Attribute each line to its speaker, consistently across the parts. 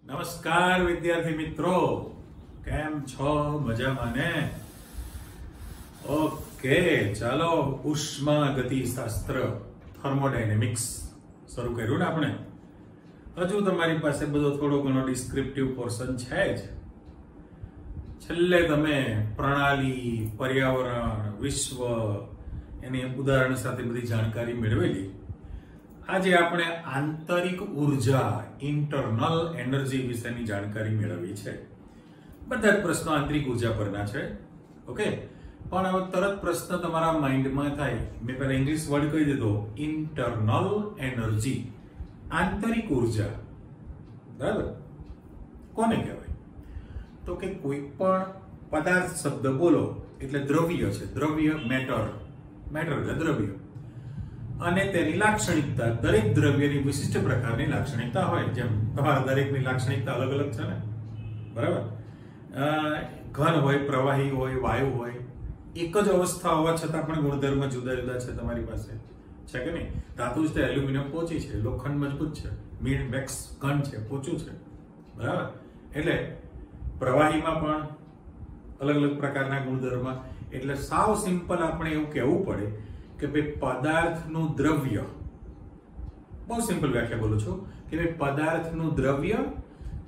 Speaker 1: નમસ્કાર વિદ્યાર્થી મિત્રો, કેમ છો? મજામાં ને? ઓકે, ચાલો ઉષ્મા ગતિશાસ્ત્ર થર્મોડાયનેમિક્સ શરૂ કર્યું ને આપણે. હજુ તમારી પાસે બધો થોડો ઘણો ડિસ્ક્રિપ્ટિવ પોર્શન છે જ. છેલ્લે તમે પ્રણાલી, પર્યાવરણ, વિશ્વ એની ઉદાહરણ સાથે બધી જાણકારી મેળવેલી. આજે આપણે આંતરિક ઉર્જા, ઇન્ટરનલ એનર્જી વિશેની જાણકારી મેળવી છે. બધા જ પ્રશ્નો આંતરિક ઉર્જા પરના છે. ઓકે, પણ હવે તરત પ્રશ્ન તમારા માઇન્ડમાં થાય, મેં પહેલા ઇંગ્લિશ વર્ડ કહી દીધો, ઇન્ટરનલ એનર્જી, આંતરિક ઉર્જા. બરાબર? કોને કહેવાય? તો કે કોઈ પણ પદાર્થ શબ્દ બોલો એટલે દ્રવ્ય છે. દ્રવ્ય, મેટર એટલે દ્રવ્ય. અને તેની લાક્ષણિકતા, દરેક દ્રવ્યની વિશિષ્ટ પ્રકારની લાક્ષણિકતા હોય. જેમ તમારા દરેકની લાક્ષણિકતા અલગ અલગ છે ને, બરાબર? ઘન હોય, પ્રવાહી હોય, વાયુ હોય, એક જ અવસ્થા હોવા છતાં પણ ગુણધર્મ જુદા જુદા છે. તમારી પાસે છે કે નહીં? ધાતુ છે, એલ્યુમિનિયમ પોચી છે, લોખંડ મજબૂત છે, મીણ વેક્સ ઘન છે, પોચું છે, બરાબર? એટલે પ્રવાહીમાં પણ અલગ અલગ પ્રકારના ગુણધર્મ. એટલે સાવ સિમ્પલ આપણે એવું કહેવું પડે કે ભાઈ પદાર્થનું દ્રવ્ય, બહુ સિમ્પલ વ્યાખ્યા બોલું છું કે ભાઈ પદાર્થનું દ્રવ્ય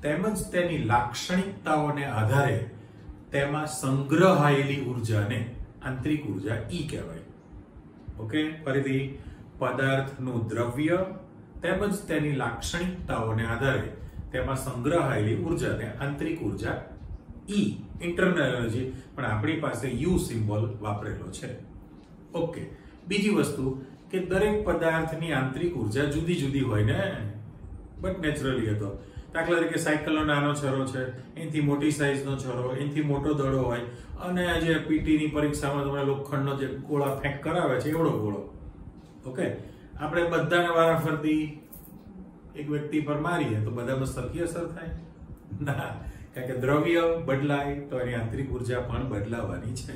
Speaker 1: તેમજ તેની લાક્ષણિકતાઓને આધારે તેમાં સંગ્રહાયેલી ઉર્જાને આંતરિક ઉર્જા ઈ કહેવાય. ઓકે, ફરીથી, પદાર્થનું દ્રવ્ય તેમજ તેની લાક્ષણિકતાઓને આધારે તેમાં સંગ્રહાયેલી ઉર્જાને આંતરિક ઉર્જા ઈ, ઇન્ટરનલ એનર્જી, પણ આપણી પાસે યુ સિમ્બોલ વાપરેલો છે. ઓકે, બીજી વસ્તુ કે દરેક પદાર્થની આંતરિક ઉર્જા જુદી જુદી હોય ને, બટ નેચરલી હતો. દાખલા તરીકે સાયકલનો નાનો છરો છે, એનાથી મોટી સાઈઝનો છરો, એનાથી મોટો દડો હોય, અને આજે પીટીની પરીક્ષામાં તમે લોખંડનો જે ગોળા ફેંક કરાવે છે એવડો ગોળો. ઓકે, આપણે બધાને વારાફરતી એક વ્યક્તિ પર મારીએ તો બધામાં સરખી અસર થાય ના, કારણ કે દ્રવ્ય બદલાય તો એની આંતરિક ઉર્જા પણ બદલાવાની છે.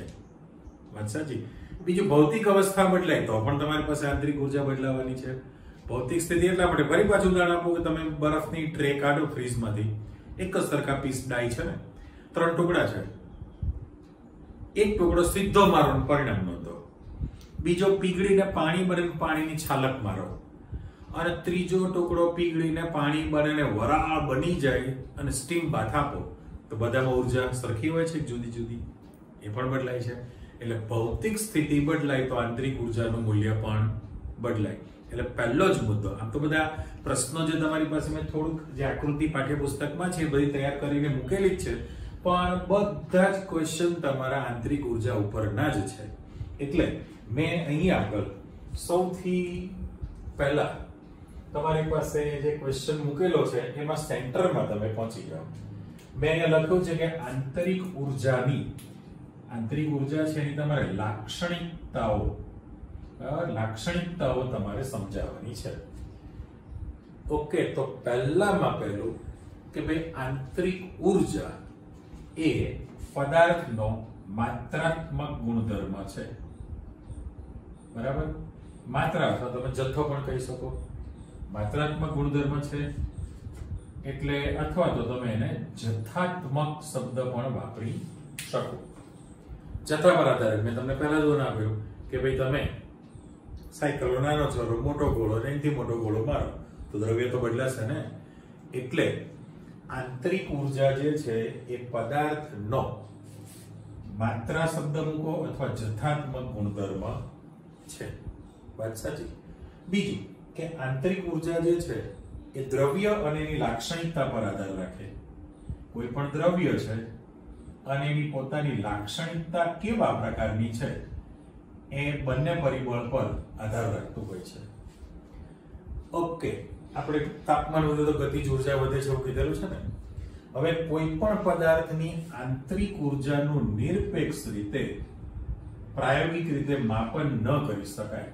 Speaker 1: વાત સાચી? બીજું, ભૌતિક અવસ્થા બદલાય તો પણ તમારી પાસે આંતરિક ઉર્જા બદલાવાની છે. ભૌતિક સ્થિતિ એટલા માટે ફરી પાછું ઉદાહરણ આપું કે તમે બરફની ટ્રે કાઢો ફ્રીજમાંથી, એક જ સરખા પીસ ડાઈ છે ને, 3 ટુકડા છે, એક ટુકડો સીધો મારો પરિણામ નહોતો, બીજો પીગળીને પાણી બને પાણીની છાલક મારો, અને ત્રીજો ટુકડો પીગળીને પાણી બને વરાળ બની જાય અને સ્ટીમ બાથ આપો, તો બધામાં ઉર્જા સરખી હોય છે, જુદી જુદી? એ પણ બદલાય છે. એટલે ભૌતિક સ્થિતિ બદલાય તો આંતરિક ઉર્જાનું મૂલ્ય પણ બદલાય. એટલે પહેલો જ મુદ્દો. આમ તો બધા પ્રશ્નો જે તમારી પાસે મેં થોડુંક જે આકૃતિ પાઠ્યપુસ્તકમાં છે બધી તૈયાર કરીને મૂકેલી જ છે, પણ બધા જ ક્વેશ્ચન તમારા આંતરિક ઉર્જા ઉપરના જ છે. એટલે મેં અહીં આગળ સૌથી પહેલા તમારી પાસે જે ક્વેશ્ચન મૂકેલો છે એમાં સેન્ટરમાં તમે પહોંચી જાઓ. મેં અહીંયા લખ્યું છે કે આંતરિક ઉર્જાની, આંતરિક ઉર્જા છે એની તમારે લાક્ષણિકતાઓ તમારે સમજાવવાની છે. ઓકે, તો પહેલામાં પહેલું કે ભાઈ આંતરિક ઉર્જા એ પદાર્થનો માત્રાત્મક ગુણધર્મ છે. બરાબર? માત્રા અથવા તમે જથ્થો પણ કહી શકો. માત્રાત્મક ગુણધર્મ છે એટલે, અથવા તો તમે એને જથ્થાત્મક શબ્દ પણ વાપરી શકો. જથ્થા પર આધારિત. મેં તમને પહેલા જ આપ્યું કે ભાઈ તમે સાયકલનો નાનો છરો, મોટો ગોળો, એનાથી મોટો ગોળો મારો તો દ્રવ્ય તો બદલાશે ને. એટલે આંતરિક ઉર્જા જે છે એ પદાર્થનો માત્રા શબ્દ મૂકો અથવા જથ્થાત્મક ગુણધર્મ છે. વાત સાચી? બીજું કે આંતરિક ઉર્જા જે છે એ દ્રવ્ય અને એની લાક્ષણિકતા પર આધાર રાખે. કોઈ પણ દ્રવ્ય છે અને એની પોતાની લાક્ષણિકતા કેવા પ્રકારની છે એ બંને પરિબળ પર આધાર રાખતું હોય છે. ઓકે, આપણે તાપમાન વધે તો ગતિજ ઉર્જા વધે છે એવું કીધેલું છે ને. હવે કોઈ પણ પદાર્થની આંતરિક ઉર્જાનું નિરપેક્ષ રીતે પ્રાયોગિક રીતે માપન ન કરી શકાય.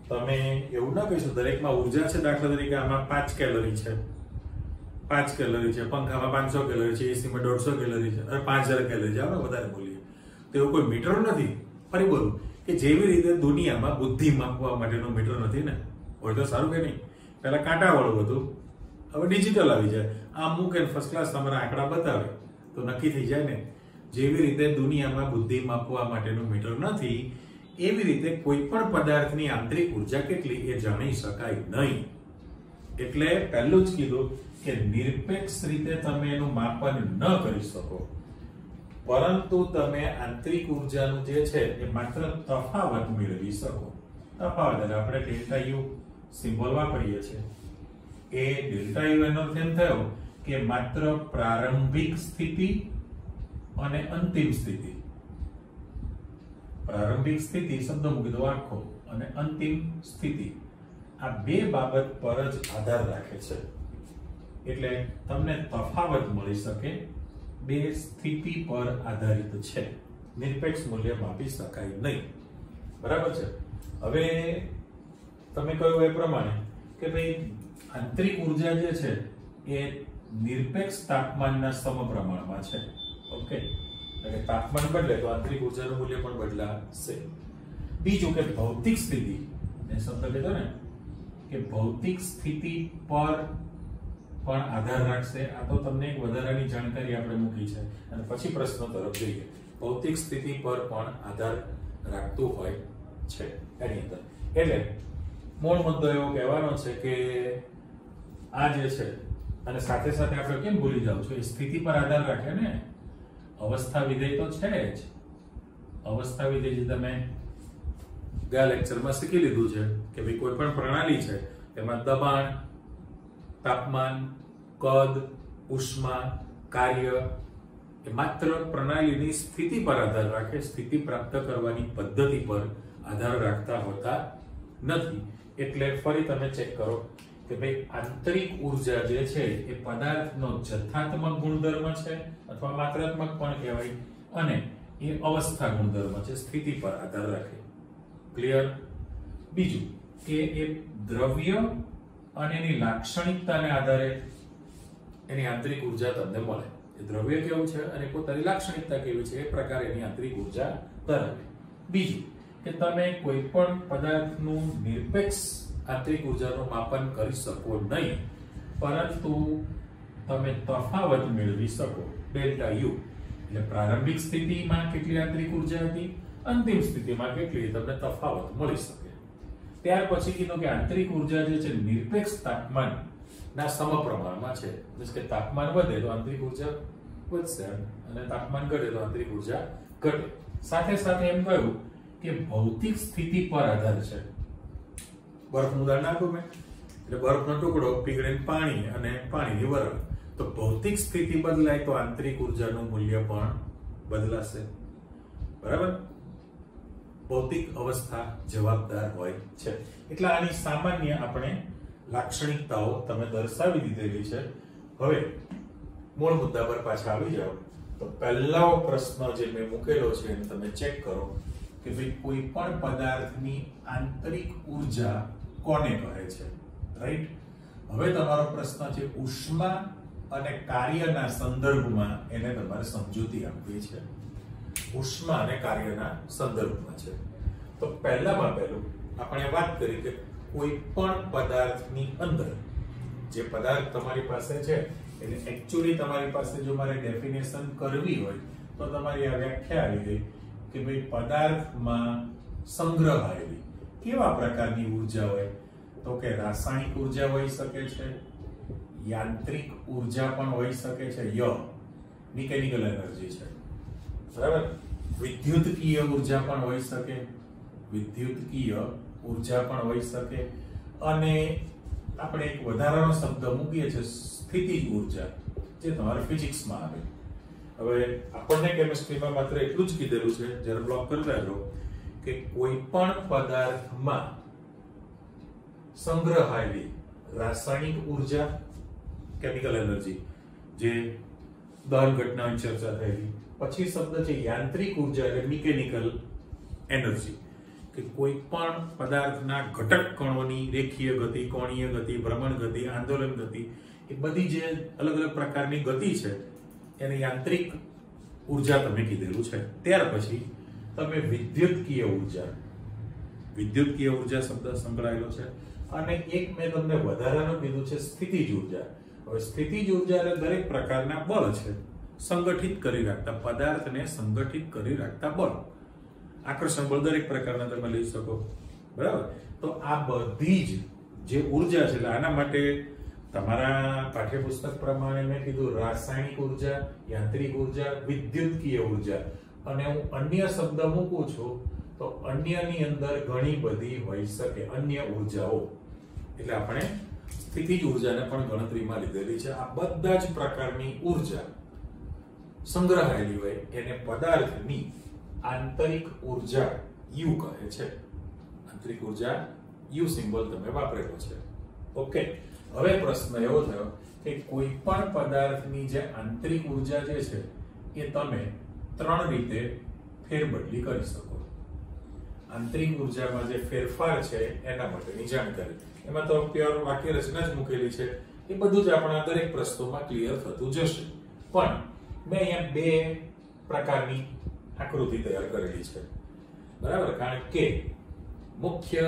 Speaker 1: તમે એવું ના કહીશું દરેકમાં ઉર્જા છે, દાખલા તરીકે આમાં 5 કેલરી છે, 5 કેલરી છે, પંખામાં 500 કેલરી છે, એસીમાં 150 કેલરી છે, અને 5000 કેલરી છે, આપણે વધારે બોલીએ તો એવું કોઈ મીટર નથી. ફરી બોલું કે જેવી રીતે દુનિયામાં બુદ્ધિ માપવા માટેનો મીટર નથી ને, હોય તો સારું કે નહીં? પહેલા કાંટા વાળું હતું, હવે ડિજિટલ આવી જાય, આ મૂકે ફર્સ્ટ ક્લાસ તમારા આંકડા બતાવે તો નક્કી થઈ જાય ને. જેવી રીતે દુનિયામાં બુદ્ધિ માપવા માટેનું મીટર નથી, એવી રીતે કોઈ પણ પદાર્થની આંતરિક ઉર્જા કેટલી એ જાણી શકાય નહીં. એટલે પહેલું જ કીધું કે નિરપેક્ષ રીતે તમે એનું માપન ન કરી શકો, પરંતુ તમે આંતરિક ઉર્જાનું જે છે એ માત્ર તફાવત મેળવી શકો. તફાવત એટલે આપણે ડેલ્ટા યુ સિમ્બોલ વાપરીએ છીએ. એ ડેલ્ટા યુ એનો અર્થ એમ થયો કે માત્ર પ્રારંભિક સ્થિતિ અને અંતિમ સ્થિતિ. પ્રારંભિક સ્થિતિ શબ્દ મૂકી દો આખો, અને અંતિમ સ્થિતિ, આ બે બાબત પર જ આધાર રાખે છે. એટલે તમને તફાવત મળી શકે, બે સ્થિતિ પર આધારિત છે, નિરપેક્ષ મૂલ્ય માપી શકાય નહીં. બરાબર છે. હવે તમે કહ્યું એ પ્રમાણે કે ભાઈ આંતરિક ઉર્જા જે છે એ નિરપેક્ષ તાપમાનના સમપ્રમાણમાં છે. ઓકે, એટલે તાપમાન બદલે તો આંતરિક ઉર્જાનું મૂલ્ય પણ બદલાશે. બીજું કે ભૌતિક સ્થિતિ, એ શબ્દ કીધો ને કે ભૌતિક સ્થિતિ પર પણ આધાર રાખશે. આ તો તમને એક વધારાની જાણકારી આપણે મૂકી છે, અને પછી પ્રશ્નો તરફ જઈએ. ભૌતિક સ્થિતિ પર પણ આધાર રાખતું હોય છે એની અંદર. એટલે મૂળ મુદ્દો એવો કહેવાનો છે કે આ જે છે, અને સાથે સાથે આપણે કેમ ભૂલી જાવ છો, એ સ્થિતિ પર આધાર રાખે ને. અવસ્થા વિધેય તો છે જ. અવસ્થા વિધેય જે તમે ગયા લેક્ચરમાં શીખી લીધું છે કે ભાઈ કોઈ પણ પ્રણાલી છે તેમાં દબાણ, તાપમાન, કદ, ઉષ્મા, કાર્ય એ માત્ર પ્રણાલીની સ્થિતિ પર આધાર રાખે, સ્થિતિ પ્રાપ્ત કરવાની પદ્ધતિ પર આધાર રાખતા હોતા નથી. એટલે ફરી તમે ચેક કરો કે ભાઈ આંતરિક ઉર્જા જે છે એ પદાર્થનો જથ્થાત્મક ગુણધર્મ છે અથવા માત્રાત્મક પણ કહેવાય, અને એ અવસ્થા ગુણધર્મ છે, સ્થિતિ પર આધાર રાખે. ક્લિયર? બીજું કે એ દ્રવ્ય અને એની લાક્ષણિકતાને આધારે એની આંતરિક ઉર્જા તમને મળે. એ દ્રવ્ય કેવું છે અને પોતાની લાક્ષણિકતા કેવી છે એ પ્રકારે એની આંતરિક ઉર્જા ધરાવે. બીજું કે તમે કોઈ પણ પદાર્થનું નિરપેક્ષ આંતરિક ઉર્જાનું માપન કરી શકો નહીં, પરંતુ તમે તફાવત મેળવી શકો. ડેલ્ટા યુ એટલે પ્રારંભિક સ્થિતિમાં કેટલી આંતરિક ઉર્જા હતી, અંતિમ સ્થિતિમાં કેટલી, તમને તફાવત મળી શકે. ત્યાર પછી કીધું કે આંતરિક ઉર્જા જે છે નિરપેક્ષ તાપમાન ના સમપ્રમાણમાં છે. એટલે કે તાપમાન વધે તો આંતરિક ઉર્જા વધશે અને તાપમાન ઘટે તો આંતરિક ઉર્જા ઘટે. સાથે સાથે એમ કહ્યું કે ભૌતિક સ્થિતિ પર આધાર છે. બરફનું ઉદાહરણ આપ્યું મેં, એટલે બરફનો ટુકડો પીગળીને પાણી અને પાણીની બરફ. તો ભૌતિક સ્થિતિ બદલાય તો આંતરિક ઉર્જાનું મૂલ્ય પણ બદલાશે. બરાબર? ભૌતિક અવસ્થા જવાબદાર હોય છે. એટલે આની સામાન્ય આપણે લાક્ષણિકતાઓ તમે દર્શાવી દીધેલી છે. હવે મૂળ મુદ્દા પર પાછા આવી જાઓ તો પહેલો પ્રશ્ન જે મેં મૂકેલો છે એને તમે ચેક કરો કે ભાઈ કોઈ પણ પદાર્થની આંતરિક ઉર્જા કોને કહે છે. રાઈટ? હવે તમારો પ્રશ્ન છે ઉષ્મા અને કાર્યના સંદર્ભમાં એને તમારે સમજૂતી આપવી છે. ઉષ્મા અને કાર્યના સંદર્ભમાં છે. તો પહેલામાં પહેલું આપણે વાત કરી કે કોઈ પણ પદાર્થની અંદર જે પદાર્થ તમારી પાસે છે એટલે એક્ચ્યુઅલી તમારી પાસે જો મારે ડેફિનેશન કરવી હોય તો તમારી આ વ્યાખ્યા આવી ગઈ કે ભાઈ પદાર્થમાં સંગ્રહાયેલી કેવા પ્રકારની ઉર્જા હોય, તો કે રાસાયણિક ઉર્જા હોઈ શકે છે, યાંત્રિક ઉર્જા પણ હોઈ શકે છે, મિકેનિકલ એનર્જી છે. બરાબર? વિદ્યુતકીય ઉર્જા પણ હોઈ શકે, વિદ્યુતકીય ઉર્જા પણ હોઈ શકે, અને આપણે એક વધારાનો શબ્દ મૂકીએ છીએ સ્થિતિજ ઉર્જા, જે તમારે ફિઝિક્સમાં આવે. હવે આપણને કેમિસ્ટ્રીમાં માત્ર એટલું જ કીધેલું છે જ્યારે બ્લોક કરતા રહો કે કોઈ પણ પદાર્થમાં સંગ્રહાયેલી રાસાયણિક ઉર્જા, કેમિકલ એનર્જી, જે દહન ઘટનાની ચર્ચા થયેલી. પછી શબ્દ છે યાંત્રિક ઉર્જા એટલે મિકેનિકલ એનર્જી, કે કોઈ પણ પદાર્થના ઘટક કણોની રેખીય ગતિ, કોણીય ગતિ, ભ્રમણ ગતિ, આંદોલન ગતિ, એ બધી જે અલગ અલગ પ્રકારની ગતિ છે એને યાંત્રિક ઉર્જા તમે કીધેલું છે. ત્યાર પછી તમે વિદ્યુતકીય ઉર્જા, વિદ્યુતકીય ઉર્જા શબ્દ સંકળાયેલો છે અને એક મેં તમને વધારાનું કીધું છે સ્થિતિજ ઉર્જા. હવે સ્થિતિજ ઉર્જા એટલે દરેક પ્રકારના બળ છે, સંગઠિત કરી રાખતા, પદાર્થને સંગઠિત કરી રાખતા બળ. આકર્ષણ બળ દરેક પ્રકારના તમે લઈ શકો, બરાબર. તો આ બધી જ જે ઉર્જા છે એટલે આના માટે તમારા પાઠ્યપુસ્તક પ્રમાણે મેં કીધું રાસાયણિક ઉર્જા, યાંત્રિક ઉર્જા, વિદ્યુતકીય ઉર્જા, અને હું અન્ય શબ્દ મૂકું છું તો અન્યની અંદર ઘણી બધી હોઈ શકે અન્ય ઉર્જાઓ. એટલે આપણે સ્થિતિજ ઉર્જાને પણ ગણતરીમાં લીધેલી છે. આ બધા જ પ્રકારની ઉર્જા સંગ્રહાયેલી હોય એને પદાર્થની આંતરિક ઉર્જા U કહે છે. આંતરિક ઉર્જા U સિમ્બોલ તમે વાપરેલો છે. ઓકે, હવે પ્રશ્ન એવો થયો કે કોઈ પણ પદાર્થની જે આંતરિક ઉર્જા જે છે એ તમે ત્રણ રીતે ફેરબદલી કરી શકો. આંતરિક ઉર્જામાં જે ફેરફાર છે એના માટેની જાણકારી, એમાં તો પ્યોર વાક્ય રચના જ મૂકેલી છે, એ બધું જ આપણા દરેક પ્રશ્નોમાં ક્લિયર થતું જશે. પણ મેં અહીંયા બે પ્રકારની આકૃતિ તૈયાર કરેલી છે, બરાબર. કારણ કે મુખ્ય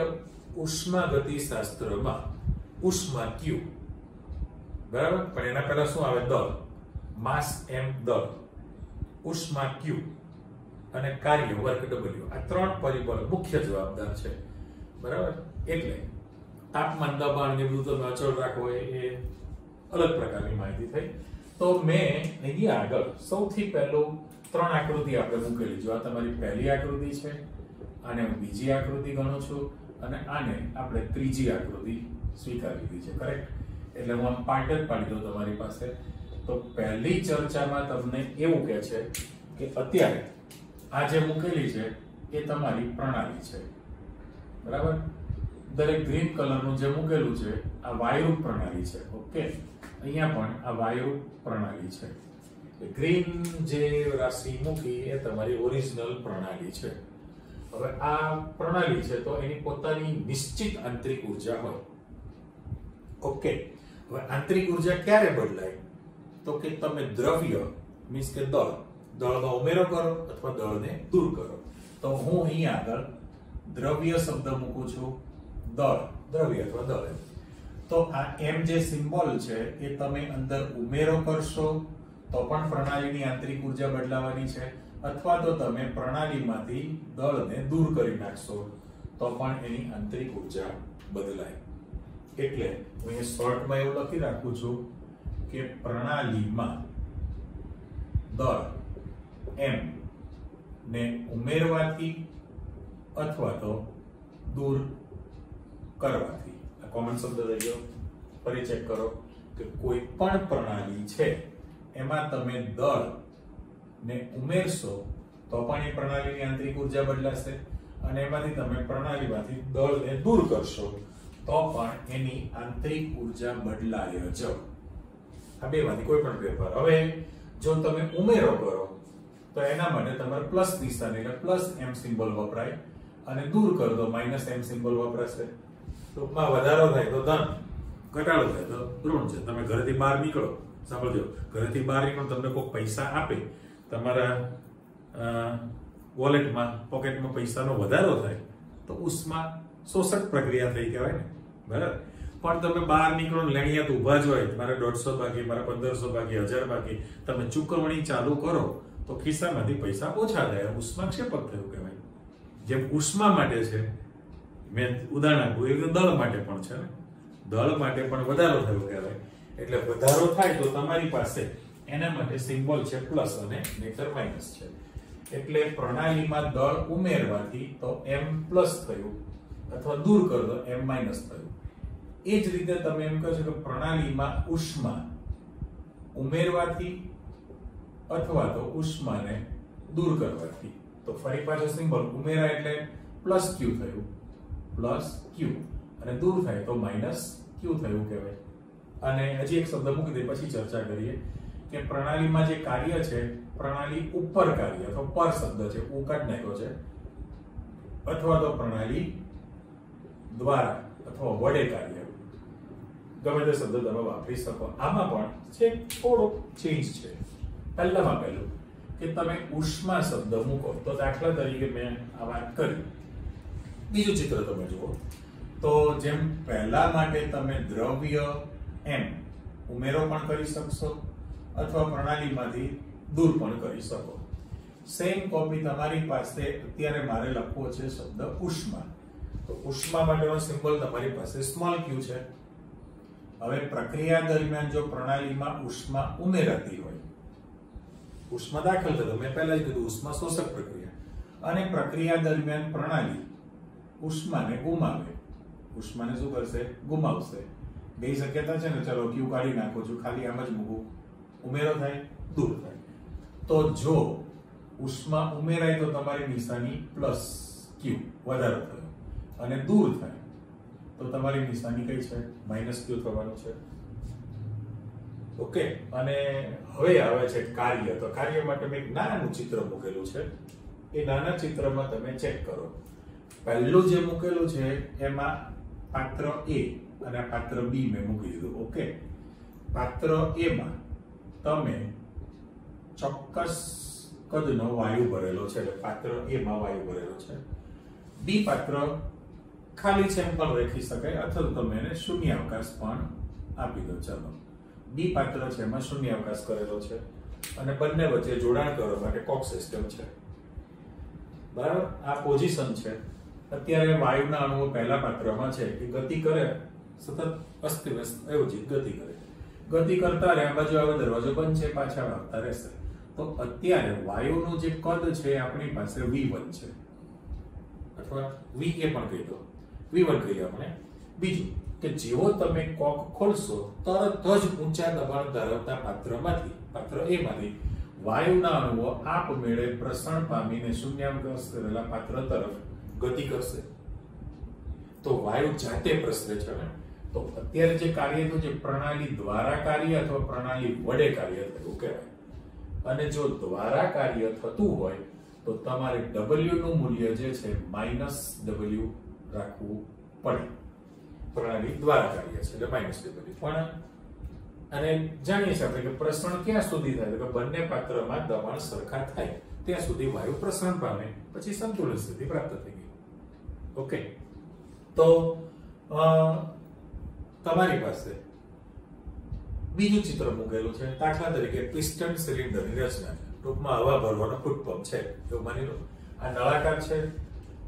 Speaker 1: ઉષ્માગતિશાસ્ત્રમાં ઉષ્મા Q, બરાબર, પણ એના પહેલા શું આવે? દળ, માસ m દળ, ઉષ્મા Q અને કાર્ય વર્ક W. આ ત્રણ પરિબળ મુખ્ય જવાબદાર છે, બરાબર. એટલે તાપમાન, દબાણ ને બધું તમે અચળ રાખો એ અલગ પ્રકારની માહિતી થઈ. તો મેં અહીંયા આગળ સૌથી પહેલું ત્રણ આકૃતિ આપણે મૂકેલી. જો આ તમારી પહેલી આકૃતિ છે, આને હું બીજી આકૃતિ ગણું છું અને આને આપણે ત્રીજી આકૃતિ સ્વીકારી લીધી છે, કરેક્ટ? એટલે હું આમ પાર્ટ જ પાડી દઉં તમારી પાસે. તો પહેલી ચર્ચામાં તમને એવું કહે છે કે અત્યારે આ જે મૂકેલી છે એ તમારી પ્રણાલી છે, બરાબર. દરેક ગ્રીન કલરનું જે મૂકેલું છે આ વાયુરૂપ પ્રણાલી છે. ઓકે, અહીંયા પણ આ વાયુરૂપ પ્રણાલી છે. ગ્રીન જે રાશિ મૂકી એ તમારી ઓરિજિનલ પ્રણાલી છે. હવે આ પ્રણાલી છે તો એની પોતાની નિશ્ચિત આંતરિક ઉર્જા હોય. ઓકે, હવે આંતરિક ઉર્જા ક્યારે બદલાય? તો કે તમે દ્રવ્ય મીન્સ કે દળનો ઉમેરો કરો અથવા દળને દૂર કરો. તો હું અહીં આગળ દ્રવ્ય શબ્દ મૂકું છું, દ્રવ્ય અથવા દળ. તો આ m જે સિમ્બોલ છે એ તમે અંદર ઉમેરો કરશો તો પણ પ્રણાલીની આંતરિક ઉર્જા બદલાવાની છે, અથવા તો તમે પ્રણાલીમાંથી દળને દૂર કરી નાખશો તો પણ એની આંતરિક ઉર્જા બદલાય. એટલે હું એ શોર્ટમાં એવું લખી રાખું છું કે પ્રણાલીમાં દળ m ને ઉમેરવાથી અથવા તો દૂર કરવાથી. આ કોમન શબ્દ થઈ ગયો. ફરી ચેક કરો કે કોઈ પણ પ્રણાલી છે એમાં તમે દળ ને ઉમેરશો તો પણ એ પ્રણાલીની આંતરિક ઉર્જા બદલાશે, અને એમાંથી તમે પ્રણાલીમાંથી દળને દૂર કરશો તો પણ એની આંતરિક ઉર્જા બદલાય જ. આ બેમાંથી કોઈ પણ ફેરફાર. હવે જો તમે ઉમેરો કરો તો એના માટે તમારે પ્લસ નિશાની એટલે પ્લસ m સિમ્બોલ વપરાય, અને દૂર કરો તો માઈનસ m સિમ્બોલ વપરાશે. ટૂંકમાં વધારો થાય તો ધન, ઘટાડો થાય તો ઋણ છે. તમે ઘરેથી બહાર નીકળો, સાંભળજો, ઘરેથી બહાર નીકળો તમને કોઈ પૈસા આપે, તમારા વોલેટમાં પોકેટમાં પૈસાનો વધારો થાય તો ઉષ્મા શોષક પ્રક્રિયા થઈ કહેવાય ને, બરાબર. પણ તમે બહાર નીકળો ને લેણિયાત ઊભા જ હોય, મારે 150 બાકી, મારા 1500 બાકી, 1000 બાકી, તમે ચૂકવણી ચાલુ કરો તો ખિસ્સામાંથી પૈસા ઓછા થાય, ઉષ્મા ક્ષેપક થયું કહેવાય. જેમ ઉષ્મા માટે છે, મેં ઉદાહરણ આપ્યું, એ દળ માટે પણ છે ને, દળ માટે પણ વધારો થયો કહેવાય. એટલે વધારો થાય તો તમારી પાસે એના માટે સિમ્બોલ છે પ્લસ અને નહીતર માઈનસ છે. એટલે પ્રણાલીમાં દળ ઉમેરવાથી તો m પ્લસ થયું અથવા દૂર કરો તો m માઈનસ થયું. એ જ રીતે તમે એમ કહો છો કે પ્રણાલીમાં ઉષ્મા ઉમેરવાથી અથવા તો ઉષ્માને દૂર કરવાથી. તો ફરી પાછો સિમ્બોલ ઉમેરા એટલે પ્લસ q થયું, પ્લસ q, અને દૂર થાય તો માઈનસ q થયું કહેવાય. અને હજી એક શબ્દ મૂકી દે પછી ચર્ચા કરીએ કે પ્રણાલીમાં જે કાર્ય છે, પ્રણાલી ઉપર કાર્ય અથવા પર શબ્દ છે, ઉ કાઢ નાખ્યો છે, અથવા તો પ્રણાલી દ્વારા અથવા વડે કાર્ય, ગમે તે શબ્દ તમે વાપરી શકો. આમાં પણ છે થોડો ચેન્જ છે. પહેલામાં પહેલું કે તમે ઉષ્મા શબ્દ મૂકો તો દાખલા તરીકે મેં આ વાત કરી બીજું ચિત્ર તમે જુઓ તો જેમ પહેલા માટે તમે દ્રવ્ય m ઉમેરો પણ કરી શકશો અથવા પ્રણાલીમાંથી દૂર પણ કરી શકો. સેમ કોપી તમારી પાસે અત્યારે મારે લખવો છે શબ્દ ઉષ્મા. તો ઉષ્મા માટેનો સિમ્બોલ તમારી પાસે સ્મોલ q છે. હવે પ્રક્રિયા દરમિયાન જો પ્રણાલીમાં ઉષ્મા ઉમેરાતી હોય, ઉષ્મા દાખલ થતો, મેં પહેલા જ કીધું ઉષ્મા શોષક પ્રક્રિયા, અને પ્રક્રિયા દરમિયાન પ્રણાલી ઉષ્માને ગુમાવે, ઉષ્માને શું કરશે? ગુમાવશે. બે શક્યતા છે ને, ચલો q કાઢી નાખો છું, ખાલી આમ જ મૂકું, ઉમેરો થાય, દૂર થાય. તો જો ઉષ્મા ઉમેરાય તો તમારી નિશાની પ્લસ q વધારો થયો, અને દૂર થાય તો તમારી નિશાની કઈ છે? માઇનસ q થવાનું છે. ઓકે. અને હવે આવે છે કાર્ય. તો કાર્ય માટે મેં એક નાનું ચિત્ર મૂકેલું છે. એ નાના ચિત્રમાં તમે ચેક કરો. પહેલું જે મૂકેલું છે એમાં પાત્ર A અને પાત્ર B મેં મૂકી દીધું. ઓકે. પાત્ર A માં તમે ચોક્કસ કદનો વાયુ ભરેલો છે, એટલે પાત્ર A માં વાયુ ભરેલો છે. B પાત્ર ખાલી છે એમ પણ રાખી શકાય, અથવા તો તમે એને શૂન્યાવકાશ પણ આપી દો. ચાલો, B પાત્ર છે એમાં શૂન્યાવકાશ કરેલો છે, અને બંને વચ્ચે જોડાણ કરવા માટે કોક સિસ્ટમ છે. બરાબર. આ પોઝિશન છે. અત્યારે વાયુના અણુઓ પહેલા પાત્રમાં છે કે ગતિ કરે, સતત અસ્તવ્યસ્ત એવું જ ગતિ કરે, ગતિ કરતા રહે, બાજુ આવે દરવાજો બંધ છે, પાછા આવતા રહેશે. તો અત્યારે વાયુનું જે કદ છે આપણી પાસે v1 છે, અથવા va પણ કહી દો, v1 કહીએ આપણે. બીજું કે જેવો તમે કોક ખોલશો તરત જ ઊંચા દબાણ ધરાવતા પાત્રમાંથી, પાત્ર A માંથી વાયુના અણુઓ આપમેળે પ્રસરણ પામીને શૂન્યાવકાશ કરેલા પાત્ર તરફ ગતિ કરશે. તો વાયુ જાતે પ્રસરે છે ને. તો અત્યારે જે કાર્ય થયું છે પ્રણાલી દ્વારા કાર્ય અથવા પ્રણાલી વડે કાર્ય થયું કહેવાય. અને જો દ્વારા કાર્ય થતું હોય તો તમારે w નું મૂલ્ય જે છે -w રાખવું પડે. પ્રણાલી દ્વારા કાર્ય છે એટલે -w. પણ અને જાણીએ છીએ આપણે કે પ્રસરણ ક્યાં સુધી થાય કે બંને પાત્રમાં દબાણ સરખા થાય ત્યાં સુધી વાયુ પ્રસરણ પામે, પછી સંતુલન સ્થિતિ પ્રાપ્ત થઈ ગઈ. ઓકે. તો તમારી પાસે બીજું ચિત્ર મૂકેલું છે. દાખલા તરીકે પિસ્ટન સિલિન્ડરની રચના, ટૂંકમાં હવા ભરવાનો ફૂટ પંપ છે એવું માની લો. આ નળાકાર છે.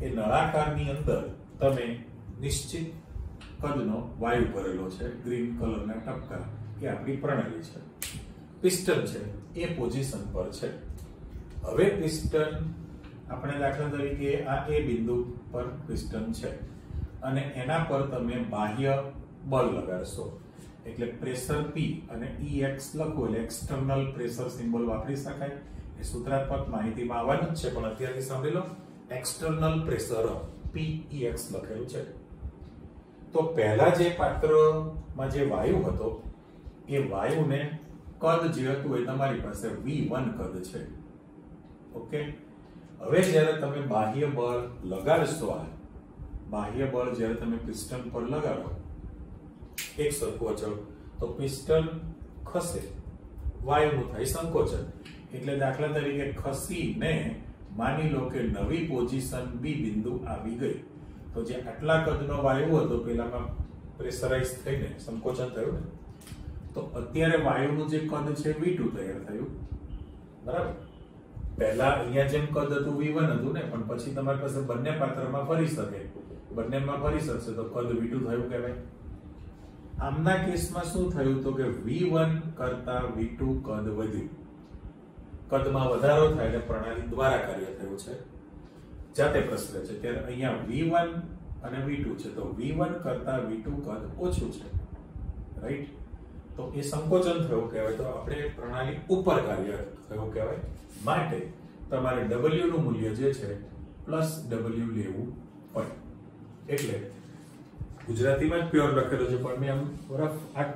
Speaker 1: એ નળાકારની અંદર તમે નિશ્ચિત કદનો વાયુ ભરેલો છે, ગ્રીન કલરના ટપકા, કે આપણી પ્રણાલી છે. પિસ્ટન છે એ પોઝિશન પર છે. હવે પિસ્ટન આપણે દાખલા તરીકે આ A બિંદુ પર પિસ્ટન છે, અને એના પર તમે બાહ્ય બળ લગાડશો, એટલે પ્રેશર P અને EX લખો એટલે એક્સટર્નલ પ્રેશર સિમ્બોલ વાપરી શકાય. એ સૂત્રાત્મક માહિતીમાં આવવાનું જ છે, પણ અત્યારથી સાંભળી લો. એક્સટર્નલ પ્રેશર PEX લખેલું છે. તો પહેલા જે પાત્રમાં જે વાયુ હતો એ વાયુને કદ જે હતું એ તમારી પાસે v1 કદ છે. ઓકે. હવે જ્યારે તમે બાહ્ય બળ લગાડશો, આ બાહ્ય બળ જ્યારે તમે પિસ્ટન પર લગાડો એક સરખું અચળ, તો પિસ્ટન ખસે, વાયુનું થાય સંકોચન. એટલે દાખલા તરીકે ખસીને માની લો કે નવી પોઝિશન B બિંદુ આવી ગઈ, તો જે આટલા કદનો વાયુ હતો પેલામાં પ્રેશરાઇઝ થઈને સંકોચન થયું ને, તો અત્યારે વાયુનું જે કદ છે v2 તૈયાર થયું. બરાબર. પહેલા અહીંયા જેમ કદ હતું v1 હતું ને, પણ પછી તમારી પાસે બંને પાત્રમાં ફરી શકે, બંનેમાં ફરી શકશે તો કદ v2 થયું કહેવાય. આમના કેસમાં શું થયું તો કે v1 કરતા v2 કદ વધ્યું. કદમાં વધારો થાય એટલે પ્રણાલી દ્વારા કાર્ય થયું છે, જાતે પ્રસરે છે. ત્યારે અહીંયા v1 અને v2 છે, તો v1 કરતા v2 કદ ઓછું છે. રાઈટ. તો એ સંકોચન થયું કહેવાય. તો આપણે પ્રણાલી ઉપર કાર્ય થયું કહેવાય. માટે તમારે w નું મૂલ્ય જે છે +w લેવું પડે. એટલે ગુજરાતીમાં જ પ્યોર લખેલો છે, પણ મેં આમ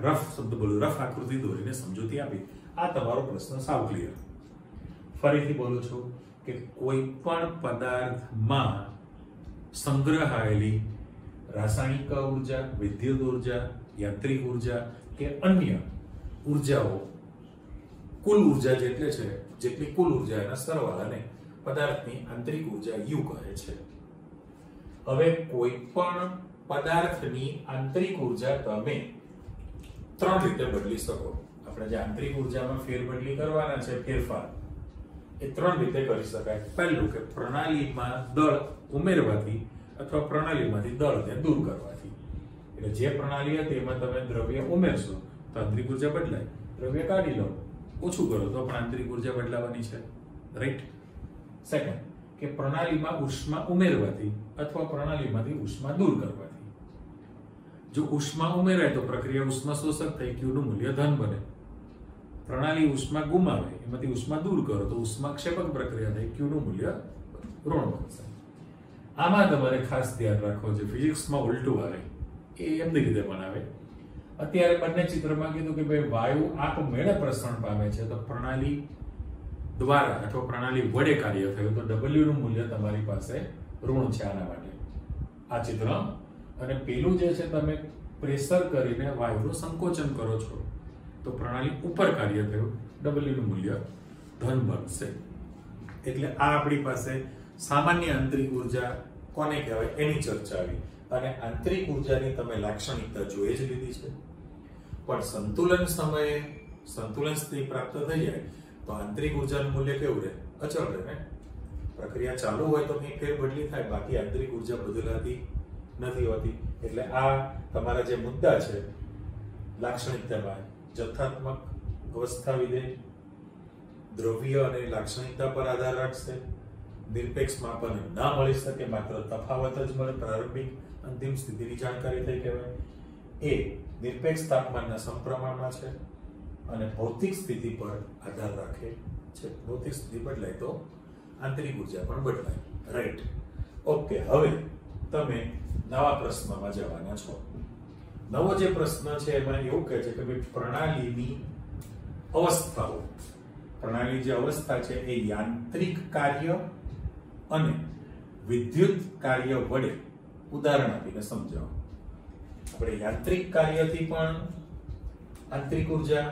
Speaker 1: રફ શબ્દ બોલું, રફ આકૃતિ દોરીને સમજૂતી આપી. આ તમારો પ્રશ્ન સાવ ક્લિયર. ફરીથી બોલું છું કે કોઈ પણ પદાર્થમાં સંગ્રહાયેલી રાસાયણિક ઉર્જા, વિદ્યુત ઉર્જા, યાંત્રિક ઉર્જા કે અન્ય ઉર્જાઓ, કુલ ઉર્જા જેટલી છે, જેટલી કુલ ઉર્જા એના સરવાળાને પદાર્થની આંતરિક ઉર્જા U કહે છે. હવે કોઈ પણ પદાર્થની આંતરિક ઉર્જા તમે 3 રીતે બદલી શકો. આપણે જે આંતરિક ઉર્જામાં ફેરબદલી કરવાના છે, ફેરફાર, એ 3 રીતે કરી શકાય. પહેલું કે પ્રણાલીમાં દળ ઉમેરવાથી અથવા પ્રણાલીમાંથી દળને દૂર કરવાથી. એટલે જે પ્રણાલી હતી એમાં તમે દ્રવ્ય ઉમેરશો તો આંતરિક ઉર્જા બદલાય, દ્રવ્ય કાઢી લો, ઓછું કરો તો પણ આંતરિક ઉર્જા બદલાવાની છે, રાઈટ? સેકન્ડ કે પ્રણાલીમાં ઉષ્મા ઉમેરવાથી અથવા પ્રણાલીમાંથી ઉષ્મા દૂર કરવાથી. જો ઉષ્મા ઉમેરાય તો પ્રક્રિયા ઉષ્મા શોષક થઈ Q નું મૂલ્ય ધન બને. પ્રણાલી ઉષ્મા ગુમાવે, એમાંથી ઉષ્મા દૂર કરો તો ઉષ્માક્ષેપક પ્રક્રિયા થઈ Q નું મૂલ્ય ઋણ બનશે. આમાં તમારે ખાસ ધ્યાન રાખો, જે ફિઝિક્સમાં ઉલટું આવે એ એમની રીતે બનાવે. અત્યારે બંને ચિત્રમાં કીધું કે ભાઈ વાયુ આપમેળે પ્રસરણ પામે છે, તો પ્રણાલી દ્વારા અથવા પ્રણાલી વડે કાર્ય થયું તો W નું મૂલ્ય તમારી પાસે ઋણ છે આના માટે, આ ચિત્ર. અને પેલું જે છે તમે પ્રેશર કરીને વાયુનું સંકોચન કરો છો તો પ્રણાલી ઉપર કાર્ય થયું, W નું મૂલ્ય ધન બનશે. એટલે આ આપણી પાસે સામાન્ય આંતરિક ઉર્જા કોને કહેવાય એની ચર્ચા આવી. અને આંતરિક ઉર્જાની તમે લાક્ષણિકતા જોઈ જ લીધી છે. પણ સંતુલન સમયે સંતુલન સ્થિતિ પ્રાપ્ત થઈ જાય તો આંતરિક ઉર્જાનું મૂલ્ય કેવું રહે? અચળ રહે ને. પ્રક્રિયા ચાલુ હોય તો કંઈ ફેરબદલી થાય, બાકી આંતરિક ઉર્જા બદલાતી નથી હોતી. એટલે આ તમારા જે મુદ્દા છે લાક્ષણિકતામાં, જથ્થાત્મક, અવસ્થા વિધેય, દ્રવ્ય અને લાક્ષણિકતા પર આધાર રાખશે. નિરપેક્ષ માપન ના મળી શકે, માત્ર તફાવત જ મળે. પ્રારંભિક અંતિમ સ્થિતિની જાણકારી થઈ કહેવાય. એ નિરપેક્ષ તાપમાનના સમપ્રમાણમાં છે અને ભૌતિક સ્થિતિ પર આધાર રાખે છે. ભૌતિક સ્થિતિ બદલાય તો આંતરિક ઉર્જા પણ બદલાય, રાઈટ? ઓકે, હવે તમે નવા પ્રશ્નમાં જવાના છો. નવો જે પ્રશ્ન છે એમાં એવું કહે છે કે ભાઈ પ્રણાલીની અવસ્થાઓ, પ્રણાલી જે અવસ્થા છે એ યાંત્રિક કાર્ય અને વિદ્યુત કાર્ય વડે ઉદાહરણ આપીને સમજાવો. આપણે યાંત્રિક કાર્યથી પણ આંતરિક ઉર્જા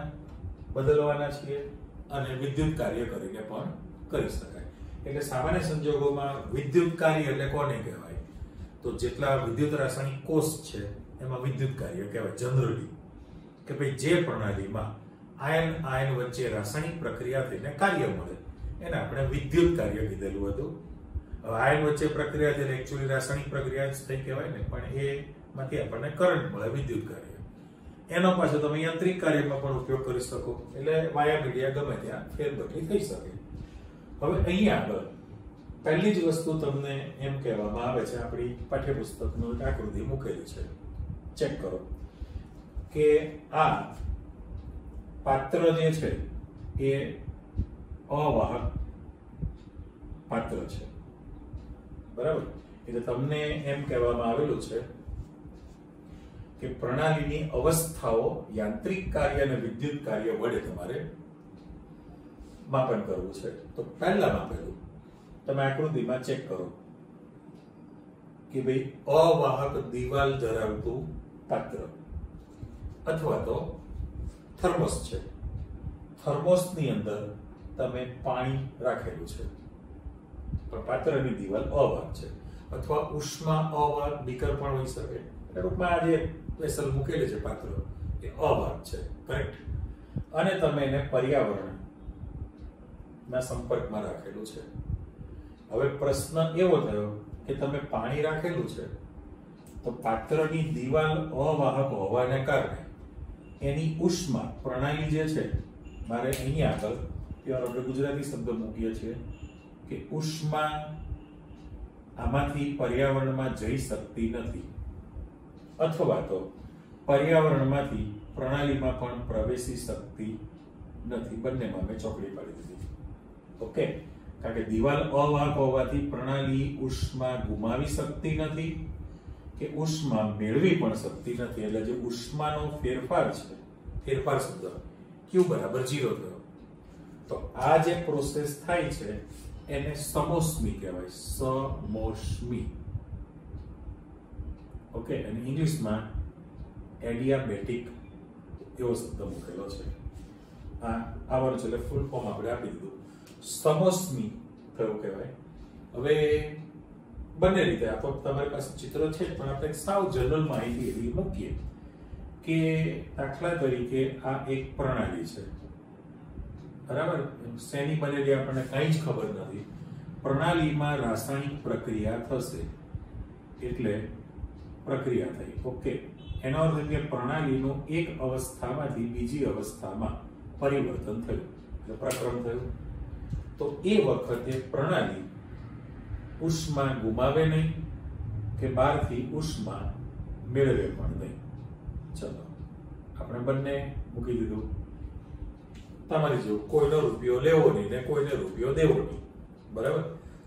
Speaker 1: બદલવાના છીએ અને વિદ્યુત કાર્ય કરીને પણ કરી શકાય. એટલે સામાન્ય સંજોગોમાં વિદ્યુત કાર્ય એટલે કોને કહેવાય? તો જેટલા વિદ્યુત રાસાયણિક કોષ છે એમાં વિદ્યુત કાર્ય કહેવાય જનરલી. કે ભાઈ જે પ્રણાલીમાં આયન આયન વચ્ચે રાસાયણિક પ્રક્રિયા થઈને કાર્ય મળે એને આપણે વિદ્યુત કાર્ય કીધેલું હતું. હવે આયન વચ્ચે પ્રક્રિયા થઈને એકચ્યુઅલી રાસાયણિક પ્રક્રિયા જ થઈ કહેવાય ને, પણ એમાંથી આપણને કરંટ મળે, વિદ્યુત કાર્ય. એનો પાછો તમે યાંત્રિક કાર્યમાં પણ ઉપયોગ કરી શકો. એટલે વાયા મીડિયા ગમે ત્યાં ફેરબદલી થઈ શકે. હવે અહીંયા આગળ પહેલી જ વસ્તુ તમને એમ કહેવામાં આવે છે, આપણી પાઠ્યપુસ્તકનું આકૃતિ મૂકેલી છે, ચેક કરો કે આ પાત્ર જે છે એ અવાહક પાત્ર છે, બરાબર? એટલે તમને એમ કહેવામાં આવેલું છે કે પ્રણાલીની અવસ્થાઓ યાંત્રિક કાર્ય અને વિદ્યુત કાર્ય વડે તમારે માપન કરવું છે. તો પહેલા માપેલું તમે આકૃતિમાં ચેક કરો કે ભાઈ અવાહક દિવાલ ધરાવતું પાત્ર અથવા તો થર્મોસ છે. થર્મોસની અંદર તમે પાણી રાખેલું છે પણ પાત્રની દિવાલ અવાહક છે, અથવા ઉષ્મા અવાહક બીકર પણ હોઈ શકે. ટૂંકમાં આ જે વેસલ મૂકેલી છે પાત્ર એ અવાહક છે, કરેક્ટ? અને તમે એને પર્યાવરણના સંપર્કમાં રાખેલું છે. હવે પ્રશ્ન એવો થયો કે તમે પાણી રાખેલું છે તો પાત્રની દિવાલ અવાહક હોવાને કારણે એની ઉષ્મા પ્રણાલી જે છે, મારે અહીંયા આગળ આપણે ગુજરાતી શબ્દ મૂકીએ છીએ કે ઉષ્મા આમાંથી પર્યાવરણમાં જઈ શકતી નથી, અથવા તો પર્યાવરણમાંથી પ્રણાલીમાં પણ પ્રવેશી શકતી નથી. બંનેમાં મેં ચોકડી પાડી દીધી. ઓકે, કારણ કે દિવાલ અવાહક હોવાથી પ્રણાલી ઉષ્મા ગુમાવી શકતી નથી કે ઉષ્મા મેળવી પણ શકતી નથી. એટલે જે ઉષ્માનો ફેરફાર છે, ફેરફાર શબ્દ Q બરાબર 0 થયો. તો આ જે પ્રોસેસ થાય છે એને સમોષ્મી કહેવાય, સમોષ્મી. ઓકે, અને ઇંગ્લિશમાં એડિયાબેટિક એવો શબ્દ મૂકેલો છે. આવડે છે એટલે ફૂલ ફોર્મ આપણે આપી દીધું, સમોષ્મી થયું કહેવાય. હવે બંને રીતે આ તો તમારી પાસે ચિત્ર છે પણ આપણે સાવ જનરલ માહિતી એવી મૂકીએ કે દાખલા તરીકે આ એક પ્રણાલી છે, બરાબર? શેની બનેલી આપણને કંઈ જ ખબર નથી. પ્રણાલીમાં રાસાયણિક પ્રક્રિયા થશે એટલે પ્રક્રિયા થઈ. ઓકે, એનો અર્થ એ કે પ્રણાલીનું એક અવસ્થામાંથી બીજી અવસ્થામાં પરિવર્તન થયું એટલે પ્રકરણ થયું. તો એ વખતે પ્રણાલી ઉષ્મા ગુમાવે નહીં કે બહારથી ઉષ્મા મેળવે પણ નહીં. ચલો આપણે બંને મૂકી દીધું. તમારી જેવું કોઈનો રૂપિયો લેવો નહીં ને કોઈને રૂપિયો દેવો નહીં, બરાબર?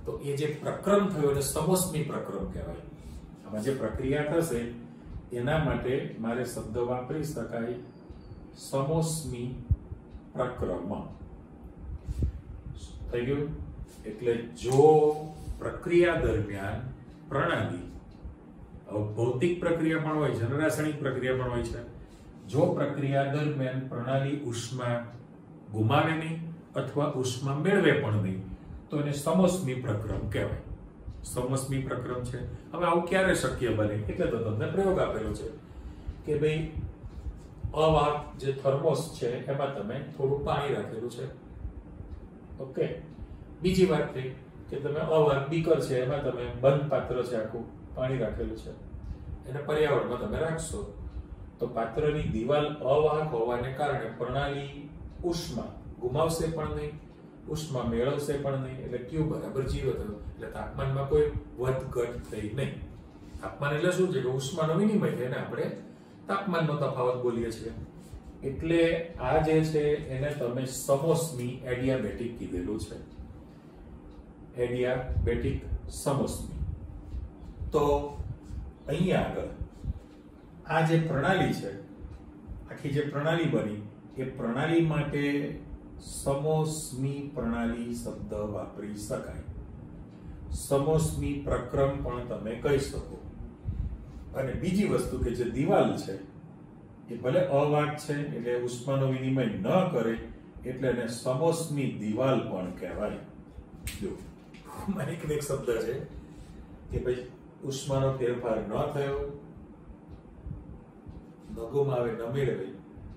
Speaker 1: તો એ જે પ્રક્રમ થયો એને સમોષ્મી પ્રક્રમ કહેવાય. આમાં જે પ્રક્રિયા થશે એના માટે મારે શબ્દ વાપરી શકાય સમોષ્મી પ્રક્રમ. થઈ ગયું? એટલે જો પ્રક્રિયા દરમિયાન પ્રણાલી, ભૌતિક પ્રક્રિયા પણ હોય છે અને રાસાયણિક પ્રક્રિયા પણ હોય છે, જો પ્રક્રિયા દરમિયાન પ્રણાલી ઉષ્મા ગુમાવે નહીં અથવા ઉષ્મા મેળવે પણ નહીં તો એને સમોષ્મી પ્રક્રમ કહેવાય. સમોષ્મી પ્રક્રમ છે. હવે આવું ક્યારે શક્ય બને? એટલે તો તમને પ્રયોગ આપેલો છે કે ભાઈ અવાહક જે થર્મોસ છે એમાં તમે થોડું પાણી રાખેલું છે. ઓકે, બીજી વાત થઈ કે તમે અવાહક બીકર છે એમાં તમે બંધ પાત્ર છે આખું પાણી રાખેલું છે, એને પર્યાવરણમાં તમે રાખશો તો પાત્રની દિવાલ અવાહક હોવાને કારણે પ્રણાલી ઉષ્મા ગુમાવશે પણ નહીં, ઉષ્મા મેળવશે પણ નહીં, એટલે ક્યુ બરાબર 0 થયું. એટલે તાપમાનમાં કોઈ વધઘટ થઈ નહીં. તાપમાન એટલે શું છે કે ઉષ્માનો વિનિમય થાય એને આપણે તાપમાનનો તફાવત બોલીએ છીએ. એટલે આ જે છે એને તમે સમોષ્મી એડિયાબેટિક કીધેલું છે. એડિયાબેટિક સમોષ્મી. તો અહીંયા આગળ આ જે પ્રણાલી છે, આખી જે પ્રણાલી બની એ પ્રણાલી માટે સમોષ્મી પ્રણાલી શબ્દ વાપરી શકાય. સમોષ્મી પ્રક્રમ પણ તમે કહી શકો. અને બીજી વસ્તુ કે જે દિવાલ છે એ ભલે અવાહક છે એટલે ઉષ્માનો વિનિમય ન કરે એટલે એને સમોષ્મી દિવાલ પણ કહેવાય. જો એક શબ્દ છે કે ભાઈ ઉષ્માનો ફેરફાર ન થયો, ન ગુમાવે ન મેળવે,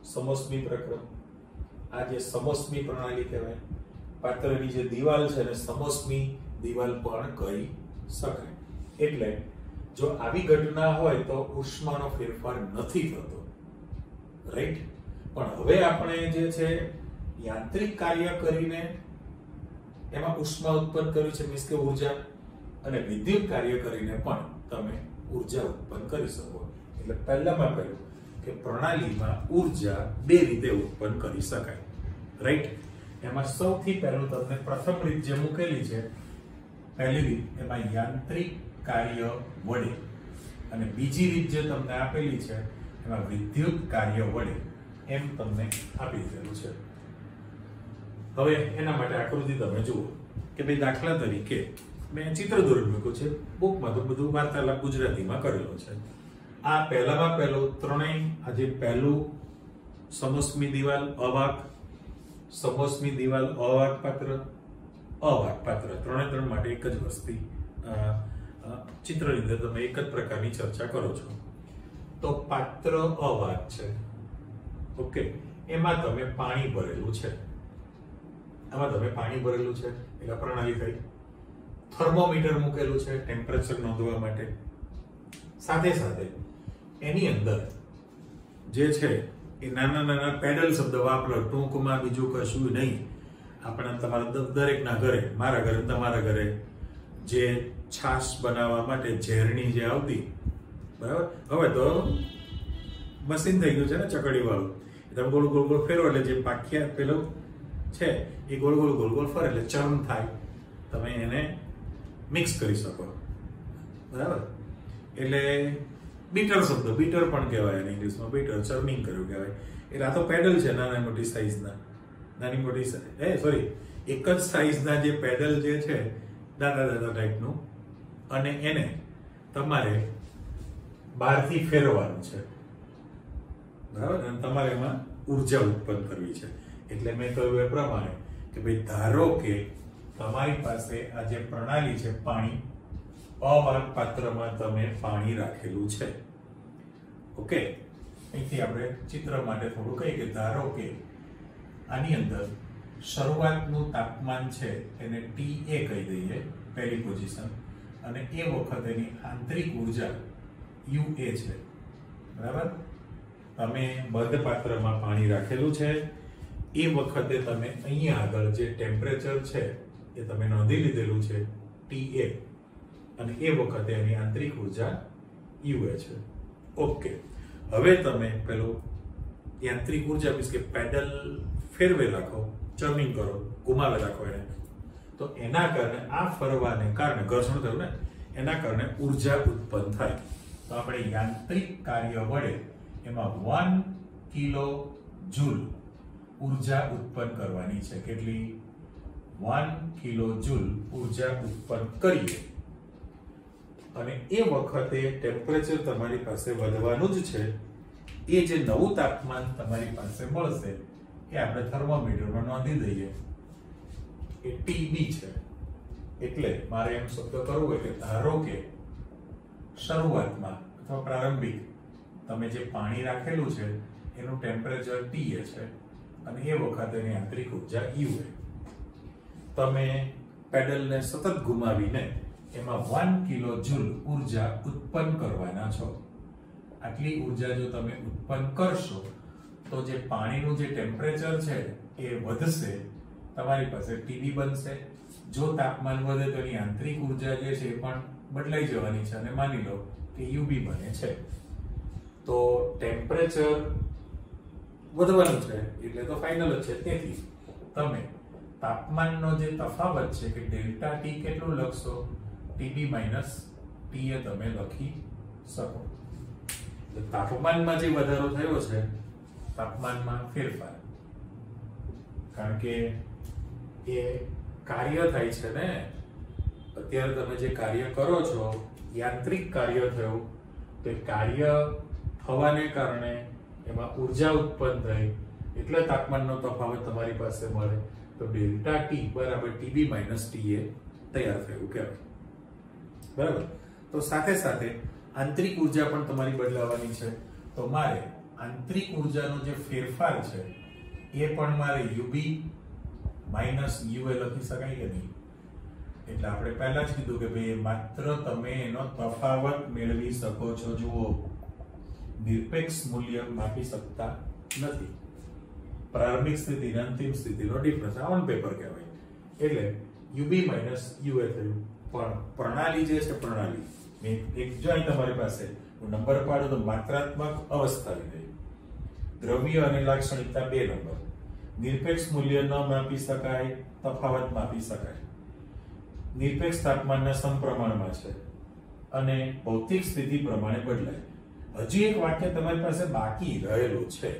Speaker 1: સમોષ્મી પ્રક્રમ. આ જે સમોષ્મી પ્રણાલી કહેવાય. પાત્રની જે દિવાલ છે એને સમોષ્મી દિવાલ પણ કહી શકાય. એટલે જો આવી ઘટના હોય તો ઉષ્માનો ફેરફાર નથી થતો, રાઈટ? પણ હવે આપણે જે છે યાંત્રિક કાર્ય કરીને એમાં ઉષ્મા ઉત્પન્ન કર્યું છે, મીન્સ કે ઉર્જા, અને વિદ્યુત કાર્ય કરીને પણ તમે ઉર્જા ઉત્પન્ન કરી શકો. એટલે પહેલામાં પહેલું કે પ્રણાલીમાં ઉર્જા બે રીતે ઉત્પન્ન કરી શકાય, રાઈટ? એમાં સૌથી પહેલું તમને પ્રથમ રીત જે મૂકેલી છે, પહેલી રીત એમાં યાંત્રિક કાર્ય વડે, અને બીજી રીત જે તમને આપેલી છે એમાં વિદ્યુત કાર્ય વડે, એમ તમને આપી દીધેલું છે. હવે એના માટે આકૃતિ તમે જુઓ કે ભાઈ દાખલા તરીકે મેં ચિત્ર દોરી મૂક્યું છે. બુકમાં તો બધું વાર્તાલાપ ગુજરાતીમાં કરેલો છે. આ પહેલામાં પહેલું ત્રણેય, આજે પહેલું સમોષ્મી દિવાલ અવાહક, સમોષ્મી દિવાલ અવાહક પાત્ર, અવાહક પાત્ર, ત્રણે માટે એક જ વસ્તુ ચિત્રની અંદર તમે એક જ પ્રકારની ચર્ચા કરો છો. તો પાત્ર અવાહક છે, ઓકે, એમાં તમે પાણી ભરેલું છે, આમાં તમે પાણી ભરેલું છે એટલે પ્રણાલી થઈ. થર્મોમીટર મૂકેલું છે ટેમ્પરેચર નોંધવા માટે. સાથે સાથે એની અંદર જે છે એ નાના નાના પેડલ શબ્દ વાપરો, ટૂંકમાં બીજું કશું નહીં. આપણે તમારા દરેકના ઘરે, મારા ઘરે, તમારા ઘરે જે છાશ બનાવવા માટે ઝેરણી જે આવતી, બરાબર, હવે તો મશીન થઈ ગયું છે ને ચકડી વાળું. તમે ગોળ ગોળ ગોળ ફેરવો એટલે જે પાખિયા પેલો છે એ ગોળ ગોળ ગોળ ગોળ ફરે એટલે ચર્મ થાય, તમે એને મિક્સ કરી શકો, બરાબર? એટલે બીટર શબ્દ, બીટર પણ કહેવાય એને ઇંગ્લિશમાં, બીટર, ચર્મિંગ કર્યું કહેવાય. એટલે આ તો પેડલ છે નાની મોટી સાઈઝના, નાની મોટી સોરી એક જ સાઈઝના જે પેડલ જે છે દાદા દાદા ટાઈપનું, અને એને તમારે બહારથી ફેરવવાનું છે, બરાબર? અને તમારે એમાં ઉર્જા ઉત્પન્ન કરવી છે. એટલે મેં કહ્યું એ પ્રમાણે કે ભાઈ ધારો કે તમારી પાસે આ જે પ્રણાલી છે પાણી, અવાહક પાત્રમાં તમે પાણી રાખેલું છે. ઓકે, અહીંથી આપણે ચિત્ર માટે થોડું કહીએ કે ધારો કે આની અંદર શરૂઆતનું તાપમાન છે એને TA કહી દઈએ, પહેલી પોઝિશન, અને એ વખતેની આંતરિક ઉર્જા UA છે. બરાબર? તમે બંધ પાત્રમાં પાણી રાખેલું છે એ વખતે તમે અહીંયા આગળ જે ટેમ્પરેચર છે એ તમે નોંધી લીધેલું છે TA, અને એ વખતે એની આંતરિક ઉર્જા UA છે. ઓકે, હવે તમે પેલો યાંત્રિક ઉર્જા મીન્સ કે પેડલ ફેરવે રાખો, ચર્નિંગ કરો, ઘુમાવે રાખો એને, તો એના કારણે આ ફરવાને કારણે ઘર્ષણ થયું ને, એના કારણે ઉર્જા ઉત્પન્ન થાય. તો આપણે યાંત્રિક કાર્ય વડે એમાં 1 કિલો જૂલ ઉર્જા ઉત્પન્ન કરવાની છે. કેટલી? 1 કિલો જૂલ ઉર્જા ઉત્પન્ન કરીએ, અને એ વખતે ટેમ્પરેચર તમારી પાસે વધવાનું જ છે. એ જે નવું તાપમાન તમારી પાસે મળશે એ આપણે થર્મોમીટરમાં નોંધી દઈએ એ TB છે. એટલે મારે એમ શબ્દ કરવો હોય કે ધારો કે શરૂઆતમાં અથવા પ્રારંભિક તમે જે પાણી રાખેલું છે એનું ટેમ્પરેચર TA છે, અને એ વખતેની આંતરિક ઉર્જા UA. તમે પેડલને સતત ઘુમાવીને એમાં 1 કિલો જૂલ ઉર્જા ઉત્પન્ન કરવાના છો. આટલી ઉર્જા જો તમે ઉત્પન્ન કરશો તો જે પાણીનું જે ટેમ્પરેચર છે એ વધશે, તમારી પાસે TB બનશે. જો તાપમાન વધે તો એની આંતરિક ઉર્જા જે છે એ પણ બદલાઈ જવાની છે, અને માની લો કે UB બને છે. તો ટેમ્પરેચર વધવાનું છે એટલે તો ફાઇનલ જ છે. તેથી તમે તાપમાનનો જે તફાવત છે કે ડેલ્ટા T કેટલું લખશો? TB માઇનસ TA તમે લખી શકો. તાપમાનમાં જે વધારો થયો છે, તાપમાનમાં ફેરફાર, કારણ કે એ કાર્ય થાય છે ને. અત્યારે તમે જે કાર્ય કરો છો, યાંત્રિક કાર્ય થયું, તો કાર્ય થવાને કારણે એમાં ઉર્જા ઉત્પન્ન થઈ, એટલે તાપમાનનો તફાવત તમારી પાસે મળે. તો ડેલ્ટા T બરાબર TB માઇનસ TA તૈયાર થયું કહેવાય. બરાબર? તો સાથે સાથે આંતરિક ઉર્જા પણ તમારી બદલાવાની છે. તો મારે આંતરિક ઉર્જાનો જે ફેરફાર છે એ પણ મારે UB માઇનસ UA લખી શકાય કે નહીં? એટલે આપણે પહેલા જ કીધું કે ભાઈ માત્ર તમે એનો તફાવત મેળવી શકો છો. જુઓ, નિરપેક્ષ મૂલ્ય માપી શકતા નથી. પ્રારંભિક સ્થિતિ અને અંતિમ સ્થિતિનો ડિફરન્સ આ ઓન પેપર કહેવાય. એટલે UB માઇનસ UA થયું. પણ પ્રણાલી જે છે, પ્રણાલી એક જો અહીં તમારી પાસે નંબર પાડો તો માત્રાત્મક અવસ્થા લીધે દ્રવ્ય અને લાક્ષણિકતા 2 નંબર. નિરપેક્ષ મૂલ્ય ન માપી શકાય, તફાવત માપી શકાય. નિરપેક્ષ તાપમાનના સમપ્રમાણમાં છે અને ભૌતિક સ્થિતિ પ્રમાણે બદલાય. હજી એક વાક્ય તમારી પાસે બાકી રહેલું છે.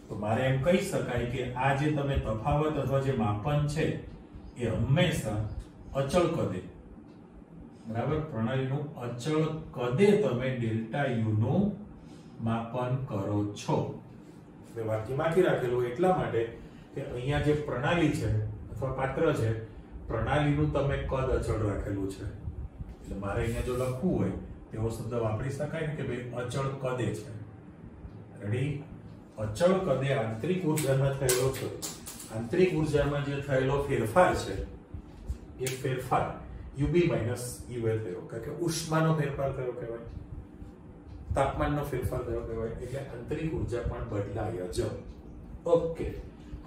Speaker 1: તો મારે એમ કહી શકાય કે આ જે તમે તફાવત અથવા જે માપન છે એ હંમેશા અચળ કદે, બરાબર, પ્રણાલીનું અચળ કદે તમે ડેલ્ટા U નું માપન કરો છો. હવે વાક્ય બાકી રાખેલું એટલા માટે કે અહીંયા જે પ્રણાલી છે અથવા પાત્ર છે, પ્રણાલીનું તમે કદ અચળ રાખેલું છે. એટલે મારે અહીંયા જો લખવું હોય તેવો શબ્દ વાપરી શકાય ને કે ભાઈ અચળ કદે છે. રેડી? અચળ કદે આંતરિક ઉર્જામાં થયેલો છે, આંતરિક ઉર્જામાં જે થયેલો ફેરફાર છે એ ફેરફાર UB માઇનસ UA થયો, કારણ કે ઉષ્માનો ફેરફાર થયો કહેવાય, તાપમાનનો ફેરફાર થયો કહેવાય. એટલે આંતરિક ઉર્જા પણ બદલાય જ. ઓકે,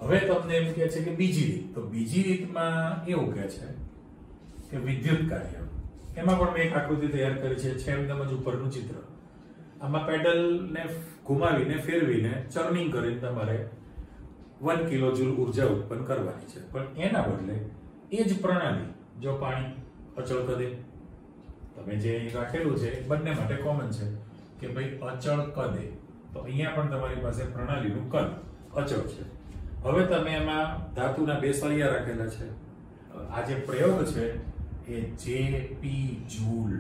Speaker 1: હવે તમને એમ કહે છે કે બીજી રીત. તો બીજી રીતમાં એવું કહે છે કે વિદ્યુત કાર્ય. એમાં પણ મેં એક આકૃતિ તૈયાર કરી છે, એમ જ ઉપરનું ચિત્ર. આમાં પેડલને ઘુમાવીને ફેરવીને ચર્નિંગ કરીને તમારે 1 કિલો જૂલ ઉર્જા ઉત્પન્ન કરવાની છે. પણ એના બદલે એ જ પ્રણાલી જો પાણી અચળ કદે, તમે જે રાખેલું છે બંને માટે કોમન છે કે ભાઈ અચળ કદે, તો અહીંયા પણ તમારી પાસે પ્રણાલીનું કદ અચળ છે. હવે તમે એમાં ધાતુના 2 સળિયા રાખેલા છે. આ જે પ્રયોગ છે એ JP જૂલ,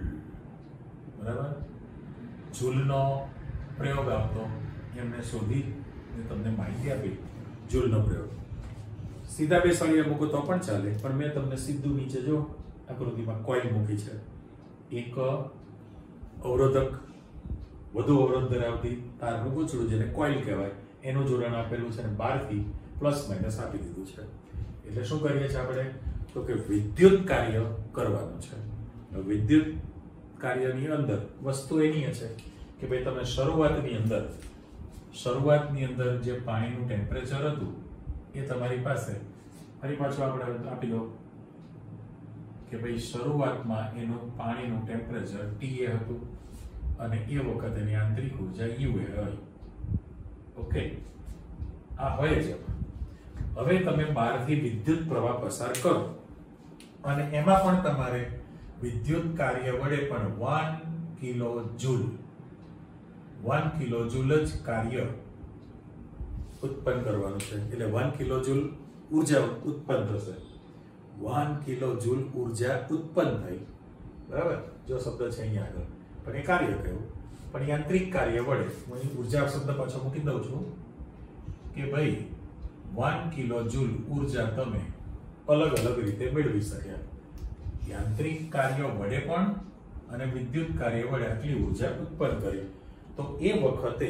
Speaker 1: બરાબર, જૂલનો પ્રયોગ આવતો એમને શોધી તમને માહિતી આપી. જૂલનો પ્રયોગ સીધા 2 સળિયા મૂકો તો પણ ચાલે, પણ મેં તમને સીધું નીચે જો આકૃતિમાં કોઇલ મૂકી છે. એક અવરોધક વધુ અવરોધ ધરાવતી તારનું ગૂંચળું જેને કોઇલ કહેવાય એનું જોડાણ આપેલું છે અને બહારથી પ્લસ માઇનસ આપી દીધું છે. એટલે શું કરીએ છીએ આપણે? તો કે વિદ્યુત કાર્ય કરવાનું છે. વિદ્યુત કાર્યની અંદર વસ્તુ એની છે કે ભાઈ તમે શરૂઆતની અંદર જે પાણીનું ટેમ્પરેચર હતું એ તમારી પાસે ફરી પાછું આપણે આપી દો કે ભાઈ શરૂઆતમાં એનું પાણીનું ટેમ્પરેચર TA હતું અને એ વખતે એની આંતરિક ઉર્જા UA હોય. ઓકે, આ હોય જ. હવે તમે બહારથી વિદ્યુત પ્રવાહ પસાર કરો અને એમાં પણ તમારે વિદ્યુત કાર્ય વડે પણ 1 કિલોજૂલ જ કાર્ય ઉત્પન્ન કરવાનું છે. એટલે 1 કિલોજૂલ ઉર્જા ઉત્પન્ન થશે. 1 કિલોજૂલ ઉર્જા ઉત્પન્ન થઈ, બરાબર? જો શબ્દ છે અહીંયા આગળ, પણ એ કાર્ય કહેવું. પણ યાંત્રિક કાર્ય વડે હું અહીં ઉર્જા શબ્દ પાછો મૂકી દઉં છું કે ભાઈ 1 કિલોજૂલ ઉર્જા તમે અલગ અલગ રીતે મેળવી શક્યા. યાંત્રિક કાર્ય વડે પણ અને વિદ્યુત કાર્ય વડે આટલી ઉર્જા ઉત્પન્ન કરી. તો એ વખતે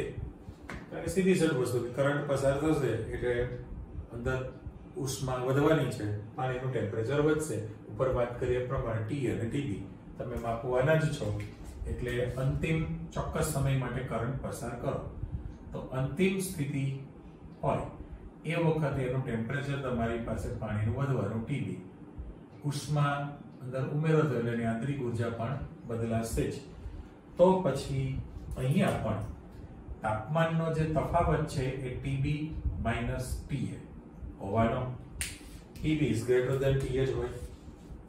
Speaker 1: સીધી સર વસ્તુ કરંટ પસાર થશે એટલે અંદર ઉષ્મા વધવાની છે, પાણીનું ટેમ્પરેચર વધશે. ઉપર વાત કરીએ પ્રમાણે T અને TB તમે માપવાના જ છો. એટલે અંતિમ ચોક્કસ સમય માટે કરંટ પસાર કરો તો અંતિમ સ્થિતિ હોય એ વખતે એનું ટેમ્પરેચર તમારી પાસે પાણીનું વધવાનું TB, ઉષ્મા અંદર ઉમેરો થયો એટલે એની આંતરિક ઉર્જા પણ બદલાશે જ. તો પછી અહીંયા પણ તાપમાનનો જે તફાવત છે એ TB - TA હોવાનો. TB is greater than TA જ હોય.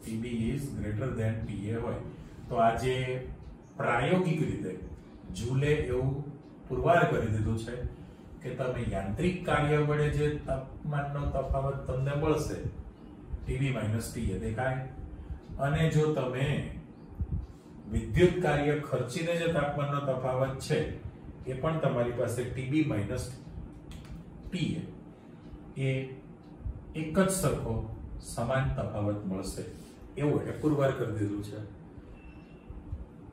Speaker 1: TB is greater than TA હોય. તો આજે પ્રાયોગિક રીતે જૂલે એવું પુરવાર કરી દીધું છે કે તમે યાંત્રિક કાર્ય વડે જે તાપમાનનો તફાવત તમને મળશે TB - TA દેખાય, અને જો તમે વિદ્યુત કાર્ય ખર્ચીને જે તાપમાનનો તફાવત છે એ પણ તમારી પાસે TB - TA એ એક જ સરખો સમાન તફાવત મળશે એવું એ પુરવાર કરી દીધું છે.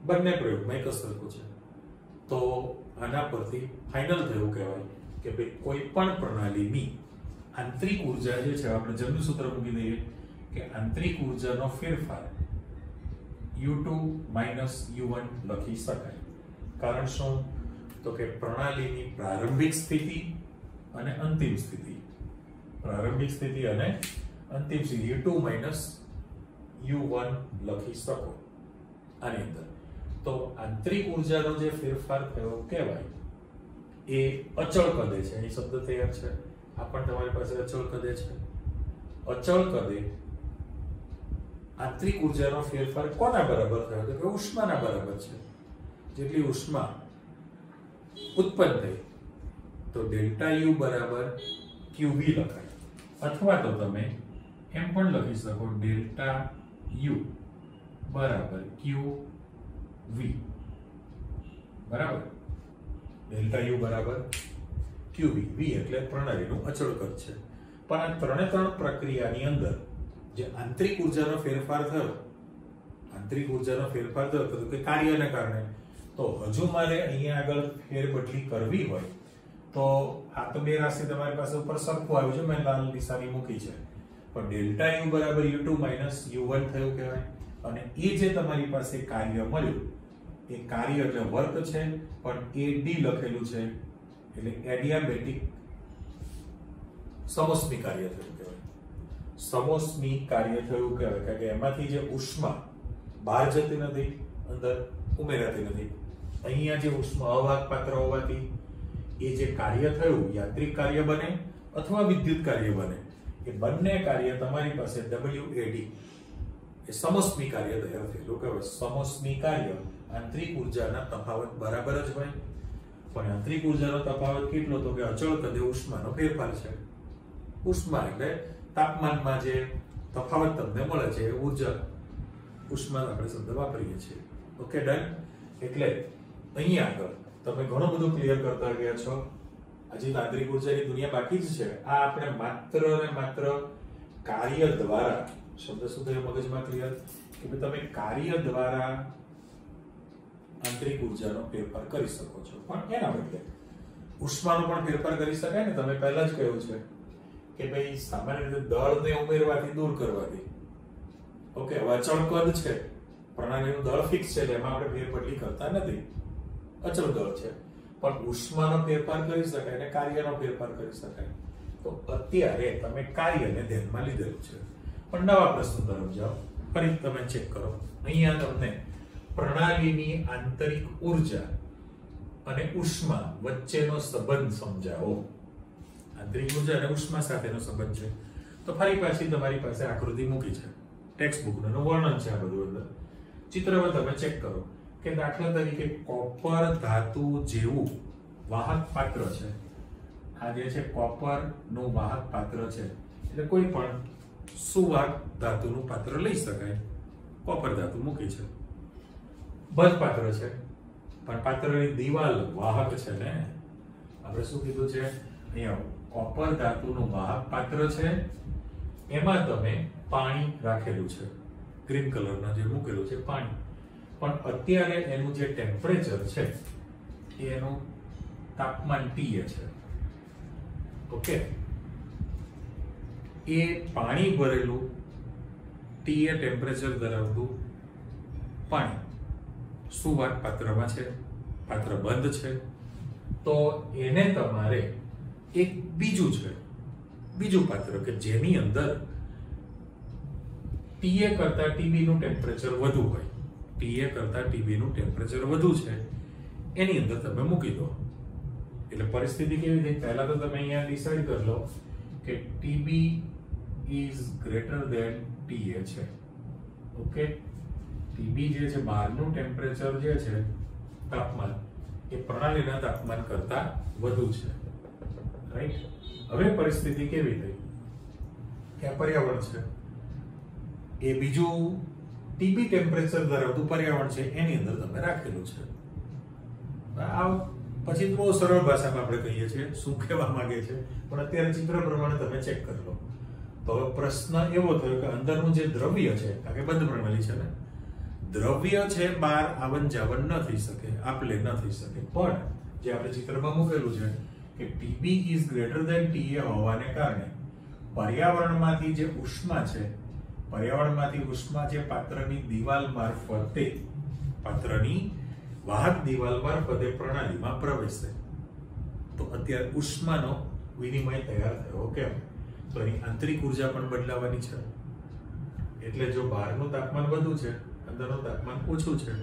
Speaker 1: બંને પ્રયોગમાં એક જ સરખું છે. તો આના પરથી ફાઇનલ થયું કહેવાય કે ભાઈ કોઈ પણ પ્રણાલીની આંતરિક ઉર્જા જે છે આપણે જમનું સૂત્ર મૂકી દઈએ કે આંતરિક ઉર્જાનો ફેરફાર U2 - U1 લખી શકાય. કારણ શું? તો કે પ્રણાલીની પ્રારંભિક સ્થિતિ અને અંતિમ સ્થિતિ. પ્રારંભિક સ્થિતિ અને અંતિમ સ્થિતિ U2 - U1 લખી શકો આની અંદર. તો આંતરિક ઉર્જાનો જે ફેરફાર થયો કહેવાય એ અચળ કદે છે. અહીં શબ્દ તૈયાર છે, આ પણ તમારી પાસે અચળ કદે છે. અચળ કદે આંતરિક ઉર્જાનો ફેરફાર કોના બરાબર થયો? તો કે ઉષ્માના બરાબર છે. જેટલી ઉષ્મા ઉત્પન્ન થઈ તો ડેલ્ટા U બરાબર QV લખાય. અથવા તો તમે એમ પણ લખી શકો ડેલ્ટા U બરાબર QV, બરાબર? ડેલ્ટા U બરાબર QV. V એટલે પ્રણાલીનું અચળ કદ છે. પણ આ ત્રણ પ્રક્રિયાની અંદર જે આંતરિક ઉર્જાનો ફેરફાર થયો તો કે કાર્યને કારણે, તો હજુ મારે અહીંયા આગળ ફેરબદલી કરવી હોય તો આ તો બે રાશિ તમારી પાસે ઉપર સરખું આવ્યું છે, મેં લાલ નિશાની મૂકી છે. પણ ડેલ્ટા U બરાબર U2 - U1 થયું કહેવાય. અને એ જે તમારી પાસે કાર્ય મળ્યું એ કાર્ય એટલે વર્ક છે, પણ AD લખેલું છે એટલે એડિયાબેટિક સમોષ્મી કાર્ય થયું કહેવાય. સમોષ્મી કાર્ય થયું કહેવાય કારણ કે એમાંથી જે ઉષ્મા બહાર જતી નથી, અંદર ઉમેરાતી નથી. અહીંયા જે ઉષ્મા અવાહક પાત્ર હોવાથી એ જે કાર્ય થયું યાંત્રિક કાર્ય બને અથવા વિદ્યુત કાર્ય બને, એ બંને કાર્ય તમારી પાસે WAD એ સમોષ્મી કાર્ય તૈયાર થયેલું કહેવાય. સમોષ્મી કાર્ય આંતરિક ઉર્જાના તફાવત બરાબર જ હોય. પણ આંતરિક ઉર્જાનો તફાવત કેટલો? તો કે અચળ કદે ઉષ્માનો ફેરફાર છે. ઉષ્મા એટલે તાપમાનમાં જે તફાવત તમને મળે છે એ ઉર્જા, ઉષ્મા આપણે શબ્દ વાપરીએ છીએ. Okay, done. એટલે અહીંયા આગળ તમે ઘણું બધું ક્લિયર કરતા ગયા છો. હજી આંતરિક ઉર્જાની દુનિયા બાકી જ છે. આ આપણે માત્ર ને માત્ર કાર્ય દ્વારા, શબ્દ શું થયો મગજમાં ક્લિયર કે તમે કાર્ય દ્વારા આંતરિક ઉર્જાનો ફેરફાર કરી શકો છો, પણ એના બદલે ઉષ્માનો પણ ફેરફાર કરી શકાય ને. તમે પહેલા જ કહ્યું છે કે ભાઈ સામાન્ય રીતે દળને ઉમેરવાથી દૂર કરવાથી, ઓકે, અચળ કદ છે, પ્રણાલીનું દળ ફિક્સ છે, એમાં આપણે ફેરબદલી કરતા નથી, અચળ દળ છે, પણ ઉષ્માનો ફેરફાર કરી શકાય અને કાર્યનો ફેરફાર કરી શકાય. તો અત્યારે તમે કાર્યને ધ્યાનમાં લીધેલું છે, પણ નવા પ્રશ્ન તરફ જાઓ. ફરી તમે ચેક કરો. અહીંયા તમને પ્રણાલીની આંતરિક ઉર્જા અને ઉષ્મા વચ્ચેનો સંબંધ સમજાવો. આંતરિક ઉર્જા અને ઉષ્મા સાથેનો સંબંધ છે. તો ફરી પાછી તમારી પાસે આકૃતિ મૂકી છે, ટેક્સ્ટ બુકનું વર્ણન છે આ બધું અંદર. ચિત્રમાં તમે ચેક કરો કે દાખલા તરીકે કોપર ધાતુ જેવું વાહક પાત્ર છે. આ જે છે કોપર નું વાહક પાત્ર છે, એટલે કોઈ પણ સુવાહક ધાતુનું પાત્ર લઈ શકાય. કોપર ધાતુ મૂકી છે, બંધ પાત્ર છે, પણ પાત્રની દિવાલ વાહક છે ને. આપણે શું કીધું છે અહીંયા? કોપર ધાતુનું વાહક પાત્ર છે, એમાં તમે પાણી રાખેલું છે, ગ્રીન કલરના જે મૂકેલું છે પાણી. પણ અત્યારે એનું જે ટેમ્પરેચર છે એનું તાપમાન TA છે, ઓકે. એ પાણી ભરેલું TA ટેમ્પરેચર ધરાવતું પાણી સુવાહક પાત્રમાં છે, પાત્ર બંધ છે. તો એને તમારે એક બીજું પાત્ર કે જેની અંદર TA કરતા TB નું ટેમ્પરેચર વધુ હોય, TA કરતા TB નું ટેમ્પરેચર વધુ છે, એની અંદર તમે મૂકી દો. એટલે પરિસ્થિતિ કેવી થઈ? પહેલા તો તમે અહીંયા ડિસાઈડ કરી લો કે TB is greater than TA છે, ઓકે. TB જે છે બહારનું ટેમ્પરેચર જે છે તાપમાન એ પ્રણાલીના તાપમાન કરતા વધુ છે, રાઈટ. હવે પરિસ્થિતિ કેવી થઈ કે આ પર્યાવરણ છે, એ બીજું TB ટેમ્પરેચર ધરાવતું પર્યાવરણ છે, એની અંદર તમે રાખેલું છે. આ પછી બહુ સરળ ભાષામાં આપણે કહીએ છીએ શું કહેવા માંગે છે, પણ અત્યારે ચિત્ર પ્રમાણે તમે ચેક કરી લો. તો હવે પ્રશ્ન એવો થયો કે અંદરનું જે દ્રવ્ય છે, કારણ કે બંધ પ્રણાલી છે ને, દ્રવ્ય છે બહાર આવન જાવન ન થઈ શકે, આપલે ન થઈ શકે. પણ જે આપણે ચિત્રમાં મૂકેલું છે કે TB is greater than TA હોવાને કારણે પર્યાવરણમાંથી જે ઉષ્મા છે, પર્યાવરણમાંથી ઉષ્મા જે પાત્રની દિવાલ મારફતે, પાત્રની વાહક દિવાલ મારફતે પ્રણાલીમાં પ્રવેશે. તો અત્યારે ઉષ્માનો વિનિમય તૈયાર થયો. કેમ? તો એની આંતરિક ઉર્જા પણ બદલાવાની છે. એટલે જો બહારનું તાપમાન વધુ છે, અંદરનું તાપમાન ઓછું છે,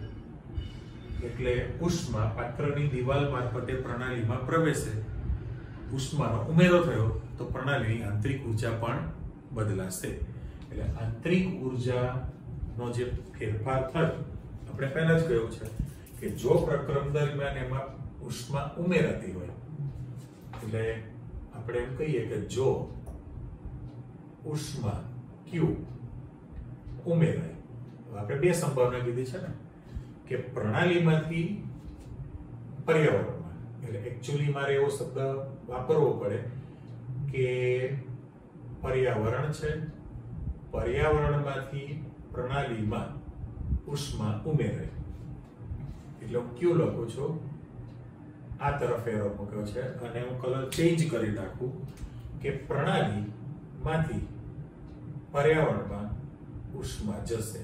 Speaker 1: એટલે ઉષ્મા પાત્રની દિવાલ મારફતે પ્રણાલીમાં પ્રવેશે, ઉષ્માનો ઉમેરો થયો, તો પ્રણાલીની આંતરિક ઉર્જા પણ બદલાશે. એટલે આંતરિક ઉર્જાનો જે ફેરફાર થયો, આપણે પહેલા જ કહ્યું છે કે જો પ્રક્રમ દરમિયાન એમાં ઉષ્મા ઉમેરાતી હોય, એટલે આપણે એમ કહીએ કે જો ઉષ્મા Q ઉમેરાય, આપણે બે સંભાવના કીધી છે ને કે પ્રણાલીમાંથી પર્યાવરણમાં, એટલે એક્ચ્યુઅલી મારે એવો શબ્દ વાપરવો પડે કે પર્યાવરણ છે, પર્યાવરણમાંથી પ્રણાલીમાં ઉષ્મા ઉમેરાય, એટલે હું Q લખું છું, આ તરફ એરો મૂક્યો છે, અને હું કલર ચેન્જ કરી નાખું કે પ્રણાલીમાંથી પર્યાવરણમાં ઉષ્મા જશે,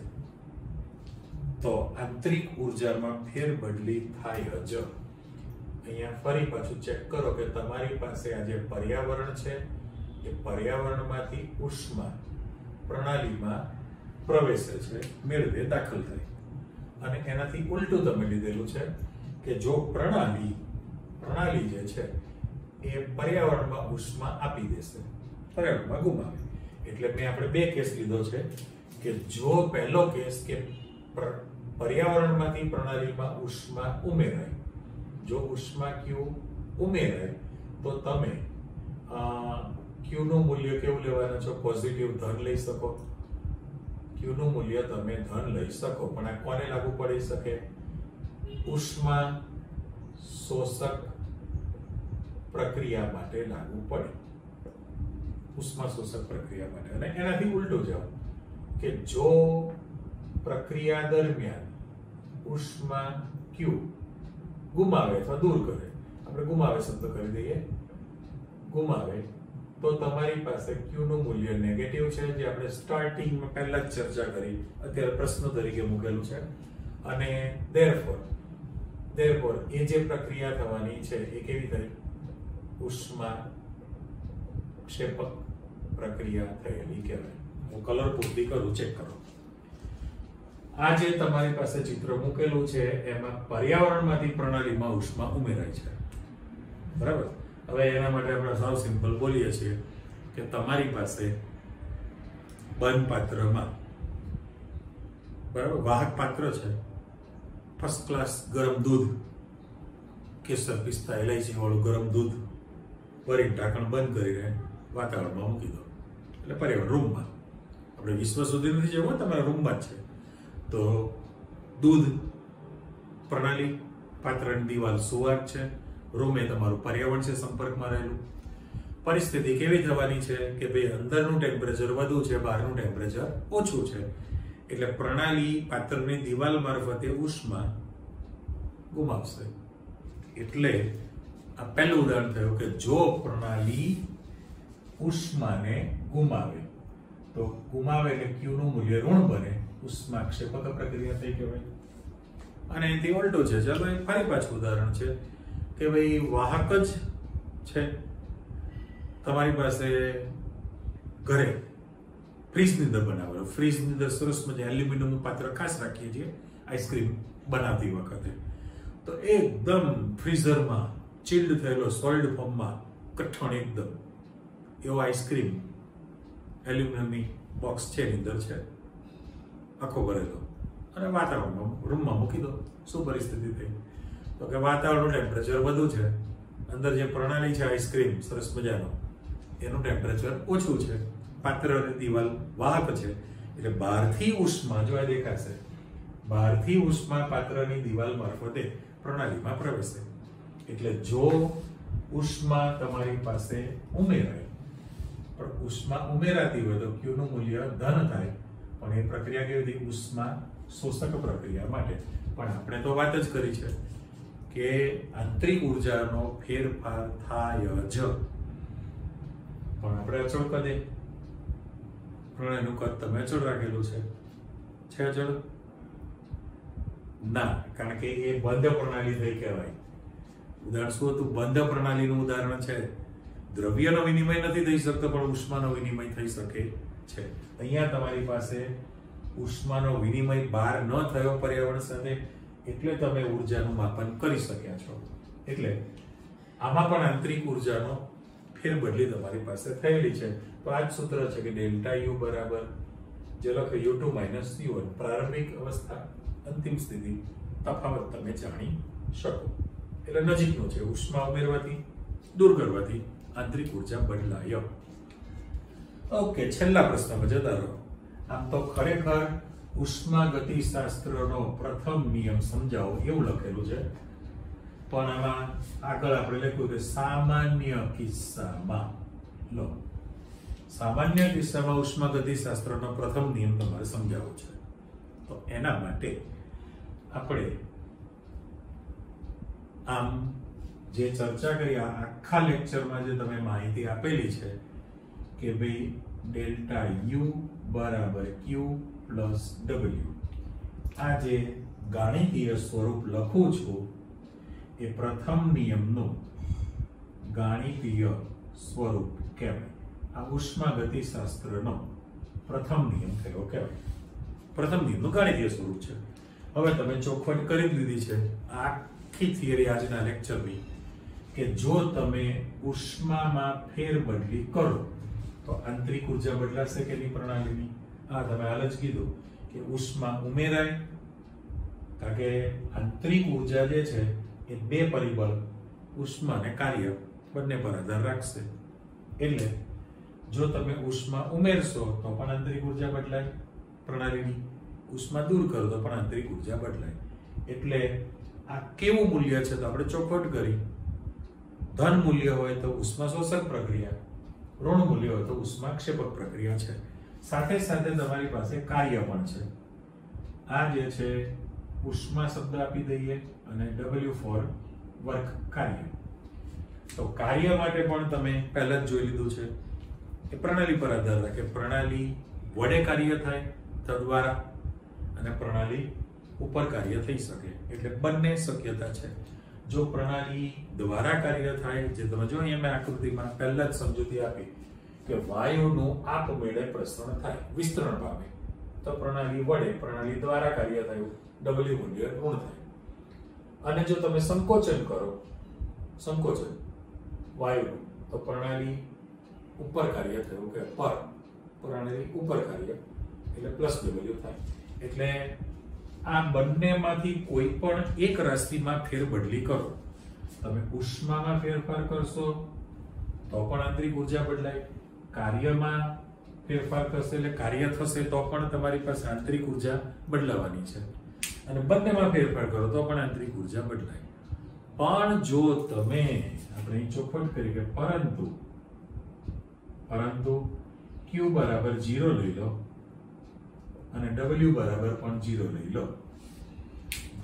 Speaker 1: તો આંતરિક ઉર્જામાં ફેરબદલી થાય જ. અહીંયા ફરી પાછું ચેક કરો કે તમારી પાસે આ જે પર્યાવરણ છે એ પર્યાવરણમાંથી ઉષ્મા પ્રણાલીમાં પ્રવેશે છે, મેળવે દાખલ થાય, અને એનાથી ઉલટું તમે લીધેલું છે કે જો પ્રણાલી જે છે એ પર્યાવરણમાં ઉષ્મા આપી દેશે, પર્યાવરણમાં ગુમાવે. એટલે મેં આપણે બે કેસ લીધો છે કે જો પહેલો કેસ કે પર્યાવરણમાંથી પ્રણાલીમાં ઉષ્મા ઉમેરાય, જો ઉષ્મા Q ઉમેરાય તો તમે Q નું મૂલ્ય કેવું લેવાના છો? પોઝિટિવ ધન લઈ શકો. Q નું મૂલ્ય તમે ધન લઈ શકો, પણ આ કોને લાગુ પડી શકે? ઉષ્મા શોષક પ્રક્રિયા માટે લાગુ પડે, ઉષ્મા શોષક પ્રક્રિયા માટે. અને એનાથી ઉલટું જાઓ કે જો પ્રક્રિયા દરમિયાન ઉષ્મા Q Q ગુમાવે અથવા દૂર કરે, આપણે ગુમાવે શબ્દ કરી દઈએ, ગુમાવે, તો તમારી પાસે Q નું મૂલ્ય નેગેટિવ છે, જે આપણે સ્ટાર્ટિંગમાં પહેલા જ ચર્ચા કરી, અત્યારે પ્રશ્ન તરીકે મૂકેલું છે. અને therefore એ જે પ્રક્રિયા થવાની છે એ કેવી થઈ? ઉષ્મા ક્ષેપક પ્રક્રિયા થયેલી કહેવાય. હું કલર પૂર્તિ કરું, ચેક કરો. આ જે તમારી પાસે ચિત્ર મૂકેલું છે એમાં પર્યાવરણમાંથી પ્રણાલીમાં ઉષ્મા ઉમેરાય છે, બરાબર? હવે એના માટે આપણે સાવ સિમ્પલ બોલીએ છીએ કે તમારી પાસે બંધ પાત્રમાં, બરાબર, વાહક પાત્ર છે, ફર્સ્ટ ક્લાસ ગરમ દૂધ, કેસર પિસ્તા ઇલાયચી વાળું ગરમ દૂધ ભરી ઢાંકણ બંધ કરીને વાતાવરણમાં મૂકી દો, એટલે પર્યાવરણ રૂમમાં, આપણે વિશ્વ સુધી નથી જવું, તમારા રૂમમાં જ છે. તો દૂધ પ્રણાલી, પાત્રની દિવાલ સુવાહક છે, રૂમે તમારું પર્યાવરણ છે સંપર્કમાં રહેલું. પરિસ્થિતિ કેવી થવાની છે કે ભાઈ અંદરનું ટેમ્પરેચર વધુ છે, બહારનું ટેમ્પરેચર ઓછું છે, એટલે પ્રણાલી પાત્રની દિવાલ મારફતે ઉષ્મા ગુમાવશે. એટલે આ પહેલું ઉદાહરણ થયું કે જો પ્રણાલી ઉષ્માને ગુમાવે તો ગુમાવે એટલે Q નું મૂલ્ય ઋણ બને, ઉષ્મા ક્ષેપક પ્રક્રિયા થઈ કહેવાય. અને એથી ઉલટું છે. ચાલો એક ફરી પાછું ઉદાહરણ છે કે ભાઈ વાહક જ છે, તમારી પાસે ઘરે ફ્રીજની અંદર બનાવેલો, ફ્રીજની અંદર સરસ મજા એલ્યુમિનિયમનું પાત્ર ખાસ રાખીએ છીએ આઈસ્ક્રીમ બનાવતી વખતે, તો એકદમ ફ્રીઝરમાં ચિલ્ડ થયેલો સોલિડ ફોર્મમાં કઠણ એકદમ એવો આઈસ્ક્રીમ એલ્યુમિનિયમની બોક્સ છે એની અંદર છે, આખો ભરેલો, અને વાતાવરણમાં રૂમમાં મૂકી દો. શું પરિસ્થિતિ થઈ? તો કે વાતાવરણનું ટેમ્પરેચર વધુ છે, અંદર જે પ્રણાલી છે આઈસ્ક્રીમ સરસ મજાનો, એનું ટેમ્પરેચર ઓછું છે, પાત્રની દિવાલ વાહક છે, એટલે બહારથી ઉષ્મા જો દેખાશે, બહારથી ઉષ્મા પાત્રની દિવાલ મારફતે પ્રણાલીમાં પ્રવેશે. એટલે જો ઉષ્મા તમારી પાસે ઉમેરાય, પણ ઉષ્મા ઉમેરાતી હોય તો Q નું મૂલ્ય ધન થાય, પણ એ પ્રક્રિયા કેવી હતી? ઉષ્મા શોષક પ્રક્રિયા માટે. પણ આપણે તો વાત જ કરી છે કે આંતરિક ઉર્જાનો ફેરફાર થાય જ, પણ આપણે અચળ કદે પ્રણાલીનું કદ તમે અચળ રાખેલું છે અચળ? ના, કારણ કે એ બંધ પ્રણાલી થઈ કહેવાય. ઉદાહરણ શું હતું? બંધ પ્રણાલીનું ઉદાહરણ છે. દ્રવ્યનો વિનિમય નથી થઈ શકતો, પણ ઉષ્માનો વિનિમય થઈ શકે છે. અહીંયા તમારી પાસે ઉષ્માનો વિનિમય બહાર ન થયો પર્યાવરણ સાથે, એટલે તમે ઉર્જાનું માપન કરી શક્યા છો. એટલે આમાં પણ આંતરિક ઉર્જાનો ફેરબદલી તમારી પાસે થયેલી છે. તો આ જ સૂત્ર છે કે ડેલ્ટા U બરાબર જે લખે U2 માઇનસ U1, પ્રારંભિક અવસ્થા અંતિમ સ્થિતિ તફાવત તમે જાણી શકો. એટલે નજીકનું છે. ઉષ્મા ઉમેરવાથી દૂર કરવાથી આંતરિક ઉર્જા બદલાય. ઓકે, છેલ્લા પ્રશ્નમાં જતા રહો. આમ તો ખરેખર ઉષ્મા ગતિશાસ્ત્રનો પ્રથમ નિયમ સમજાવો એવું લખેલું છે, પણ આમાં આગળ આપણે લખ્યું કે સામાન્ય કિસ્સામાં, લો, સામાન્ય કિસ્સામાં ઉષ્મા ગતિશાસ્ત્રનો પ્રથમ નિયમ તમારે સમજાવવો છે. તો એના માટે આપણે આમ જે ચર્ચા કરી, આખા લેક્ચરમાં જે તમે માહિતી આપેલી છે કે ભાઈ ડેલ્ટા U બરાબર Q પ્લસ W, આ જે ગાણિતીય સ્વરૂપ લખું છું એ પ્રથમ નિયમનું ગાણિતીય સ્વરૂપ કહેવાય. આ ઉષ્મા ગતિશાસ્ત્રનો પ્રથમ નિયમ થયો કહેવાય. પ્રથમ નિયમનું ગાણિતીય સ્વરૂપ છે. હવે તમે ચોખવટ કરી લીધી છે આખી થિયરી આજના લેક્ચરની કે જો તમે ઉષ્મામાં ફેરબદલી કરો તો આંતરિક ઉર્જા બદલાશે કે નહીં પ્રણાલીની? આ તમે હાલ જ કીધું કે ઉષ્મા ઉમેરાય, કારણ કે આંતરિક ઉર્જા જે છે એ બે પરિબળ ઉષ્મા અને કાર્ય બંને પર આધાર રાખશે. એટલે જો તમે ઉષ્મા ઉમેરશો તો પણ આંતરિક ઉર્જા બદલાય પ્રણાલીની, ઉષ્મા દૂર કરો તો પણ આંતરિક ઉર્જા બદલાય. એટલે આ કેવું મૂલ્ય છે? તો આપણે ચોખવટ કરી, ધન મૂલ્ય હોય તો ઉષ્મા શોષક પ્રક્રિયા, ઋણ મૂલ્ય હોય તો ઉષ્મા ક્ષેપક પ્રક્રિયા છે. સાથે સાથે તમારી પાસે કાર્ય પણ છે. આ જે છે ઉષ્મા શબ્દ આપી દઈએ અને W ફોર વર્ક, કાર્ય. તો કાર્ય માટે પણ તમે પહેલા જ જોઈ લીધું છે કે પ્રણાલી પર આધાર રાખે, પ્રણાલી વડે કાર્ય થાય તદ્વારા અને પ્રણાલી ઉપર કાર્ય થઈ શકે, એટલે બંને શક્યતા છે. જો પ્રણાલી દ્વારા કાર્ય થાય, જે તમે જો અહીંયા મેં આકૃતિમાં પહેલા જ સમજૂતી આપી કે વાયુનું આપમેળે પ્રસરણ થાય, વિસ્તરણ પામે, તો પ્રણાલી વડે, પ્રણાલી દ્વારા કાર્ય થયું, W મૂલ્ય ઋણ થાય. અને જો તમે સંકોચન કરો, સંકોચન વાયુનું, તો પ્રણાલી ઉપર કાર્ય થયું કે પર, પ્રણાલી ઉપર કાર્ય એટલે પ્લસ W થાય. એટલે આ બંનેમાંથી કોઈ પણ એક રાશિમાં ફેરબદલી કરો. તમે ઉષ્મામાં ફેરફાર કરશો તો પણ આંતરિક ઉર્જા બદલાય, કાર્યમાં ફેરફાર કરશો એટલે કાર્ય થશે તો પણ તમારી પાસે આંતરિક ઉર્જા બદલાવાની છે, અને બંનેમાં ફેરફાર કરો તો પણ આંતરિક ઉર્જા બદલાય. પણ જો તમે આપણે ચોખવટ કરી કે પરંતુ Q બરાબર 0 લઈ લો અને W બરાબર પણ 0 લઈ લો.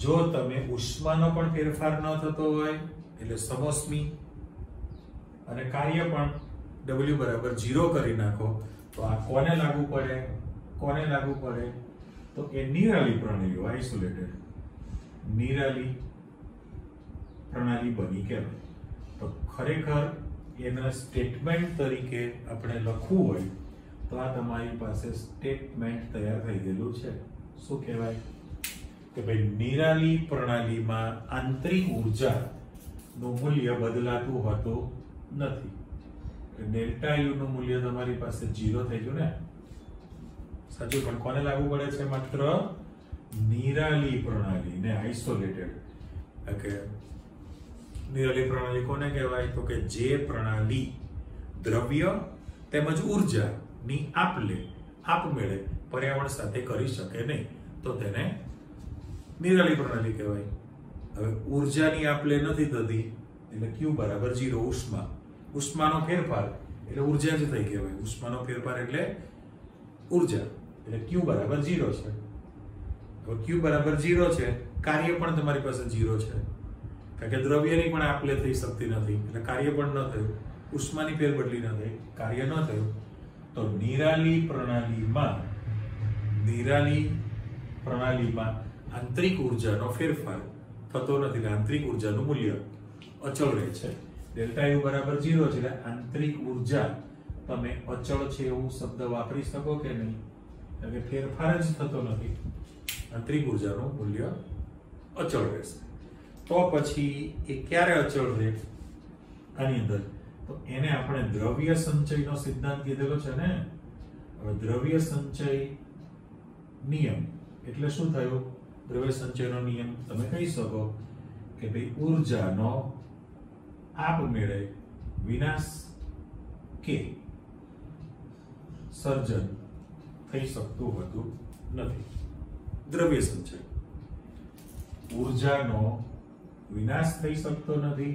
Speaker 1: જો તમે ઉષ્માનો પણ ફેરફાર ન થતો હોય એટલે સમોષ્મી અને કાર્ય પણ W બરાબર 0 કરી નાખો, તો આ કોને લાગુ પડે? કોને લાગુ પડે? તો એ નિરાલી પ્રણાલીઓ, આઇસોલેટેડ નિરાલી પ્રણાલી બની કહેવાય. તો ખરેખર એના સ્ટેટમેન્ટ તરીકે આપણે લખવું હોય તો આ તમારી પાસે સ્ટેટમેન્ટ તૈયાર થઈ ગયેલું છે. શું કહેવાય? કે ભાઈ નિરાલી પ્રણાલીમાં આંતરિક ઉર્જા નું મૂલ્ય બદલાતું હોતું નથી. ડેલ્ટા યુ નું મૂલ્ય તમારી પાસે 0 થઈ ગયું ને? સાચું. પણ કોને લાગુ પડે છે? માત્ર નિરાલી પ્રણાલી ને, આઇસોલેટેડ. કે નિરાલી પ્રણાલી કોને કહેવાય? તો કે જે પ્રણાલી દ્રવ્ય તેમજ ઉર્જા ની આપમેળે પર્યાવરણ સાથે કરી શકે નહીં, તો તેને નિરાલી પ્રણાલી કહેવાય. હવે ઉર્જાની આપલે નથી થતી એટલે Q બરાબર 0, ઉષ્મા, ઉષ્માનો ફેરફાર એટલે ઉર્જા જ થઈ કહેવાય. ઉષ્માનો ફેરફાર એટલે ઉર્જા, એટલે Q બરાબર 0 છે. હવે Q બરાબર 0 છે, કાર્ય પણ તમારી પાસે 0 છે, કારણ કે દ્રવ્યની પણ આપલે થઈ શકતી નથી એટલે કાર્ય પણ ન થયું, ઉષ્માની ફેરબદલી ન થઈ, કાર્ય ન થયું. તો નિરાલી પ્રણાલીમાં આંતરિક ઉર્જાનો ફેરફાર થતો નથી, એટલે આંતરિક ઉર્જાનું મૂલ્ય અચળ રહે છે. ડેલ્ટા યુ બરાબર 0 છે, એટલે આંતરિક ઉર્જા તમે અચળ છે એવું શબ્દ વાપરી શકો કે નહીં? એટલે ફેરફાર જ થતો નથી, આંતરિક ઉર્જાનું મૂલ્ય અચળ રહેશે. તો પછી એ ક્યારે અચળ રહે? આની અંદર તો એને આપણે દ્રવ્ય સંચયનો સિદ્ધાંત કીધેલો છે ને. હવે દ્રવ્ય સંચય નિયમ એટલે શું થયું? દ્રવ્ય સંચયનો નિયમ તમે કહી શકો કે ભાઈ ઉર્જાનો આપમેળે વિનાશ કે સર્જન થઈ શકતું હોતું નથી. દ્રવ્ય સંચય, ઉર્જાનો વિનાશ થઈ શકતો નથી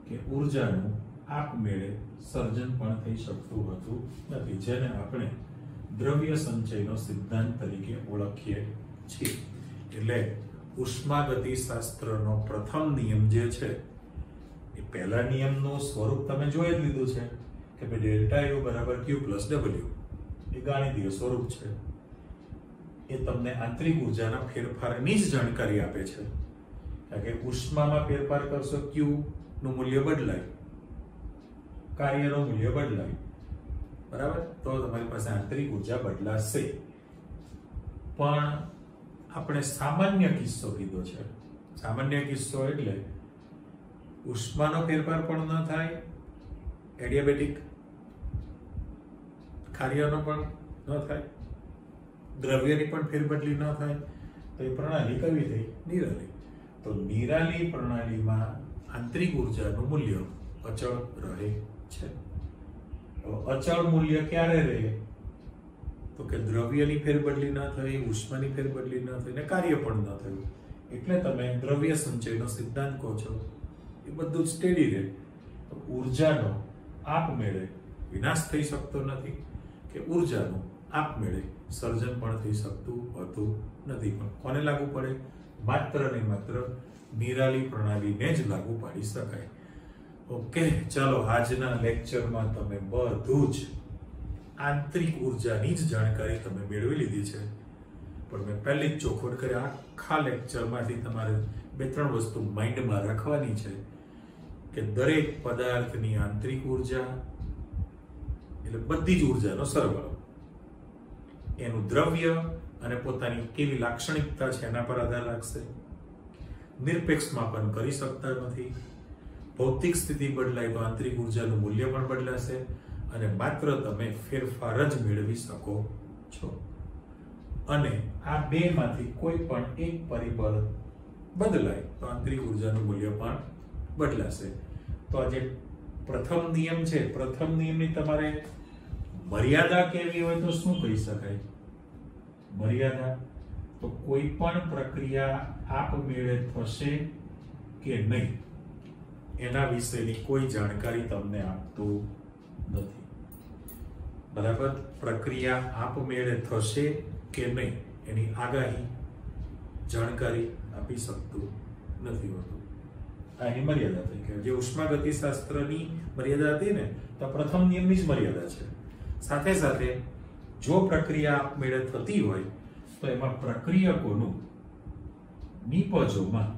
Speaker 1: કે ઉર્જાનું આપમેળે સર્જન પણ થઈ શકતું હોતું નથી, જેને આપણે દ્રવ્ય સંચયનો સિદ્ધાંત તરીકે ઓળખીએ છીએ. એટલે ઉષ્માગતિશાસ્ત્રનો પ્રથમ નિયમ જે છે એ પહેલા નિયમનું સ્વરૂપ તમે જોઈ જ લીધું છે કે ભાઈ ડેલ્ટા યુ બરાબર Q પ્લસ W. એ ગાણિતીય સ્વરૂપ છે. એ તમને આંતરિક ઉર્જાના ફેરફારની જ જાણકારી આપે છે, કારણ કે ઉષ્મામાં ફેરફાર કરશો Q નું મૂલ્ય બદલાય, કાર્યનું મૂલ્ય બદલાય, બરાબર? તો તમારી પાસે આંતરિક ઉર્જા બદલાશે. પણ આપણે સામાન્ય કિસ્સો કીધો છે. સામાન્ય કિસ્સો એટલે ઉષ્માનો ફેરફાર પણ ન થાય, એડિયાબેટિક કાર્યનો પણ ન થાય, દ્રવ્યની પણ ફેરબદલી ન થાય, તો એ પ્રણાલી કેવી થઈ? નિરાલી. તો નિરાલી પ્રણાલીમાં આંતરિક ઉર્જાનું મૂલ્ય અચળ રહે છે. અચળ મૂલ્ય ક્યારે રહે? તો કે દ્રવ્યની ફેરબદલી ન થઈ, ઉષ્માની ફેરબદલી ન થઈ, ને કાર્ય પણ ન થયું, એટલે તમે દ્રવ્ય સંચયનો સિદ્ધાંત કહો છો. એ બધું સ્ટેડી રહે. તો ઉર્જાનો આપમેળે વિનાશ થઈ શકતો નથી કે ઉર્જાનું આપમેળે સર્જન પણ થઈ શકતું હોતું નથી. પણ કોને લાગુ પડે? માત્ર ને માત્ર નિરાલી પ્રણાલીને જ લાગુ પાડી શકાય. ઓકે, ચાલો આજના લેક્ચરમાં તમે બધું જ આંતરિક ઉર્જાની જ જાણકારી તમે મેળવી લીધી છે. પણ મેં પહેલી જ ચોખવટ કરી, આખા લેક્ચરમાંથી તમારે 2-3 વસ્તુ માઇન્ડમાં રાખવાની છે કે દરેક પદાર્થની આંતરિક ઉર્જા એટલે બધી જ ઉર્જાનો સરવાળો, એનું દ્રવ્ય અને પોતાની કેવી લાક્ષણિકતા છે એના પર આધાર રાખશે. નિરપેક્ષ માપન કરી શકતા નથી. ભૌતિક સ્થિતિ બદલાય તો આંતરિક ઉર્જાનું મૂલ્ય પણ બદલાશે અને માત્ર તમે ફેરફાર જ મેળવી શકો છો. અને આ બેમાંથી કોઈ પણ એક પરિબળ બદલાય તો આંતરિક ઉર્જાનું મૂલ્ય પણ બદલાશે. તો આ જે પ્રથમ નિયમ છે, પ્રથમ નિયમની તમારે મર્યાદા કેવી હોય તો શું કહી શકાય? મર્યાદા તો કોઈ પણ પ્રક્રિયા આપમેળે થશે કે નહીં એના વિશેની કોઈ જાણકારી તમને આપતું નથી. બરાબર? પ્રક્રિયા આપમેળે થશે કે નહીં એની આગાહી, જાણકારી આપી શકતું નથી હોતું. આ એની મર્યાદા થઈ ગઈ. જે ઉષ્માગતિશાસ્ત્રની મર્યાદા હતી ને, તો પ્રથમ નિયમની જ મર્યાદા છે. સાથે સાથે જો પ્રક્રિયા આપમેળે થતી હોય તો એમાં પ્રક્રિયકોનું નિપજોમાં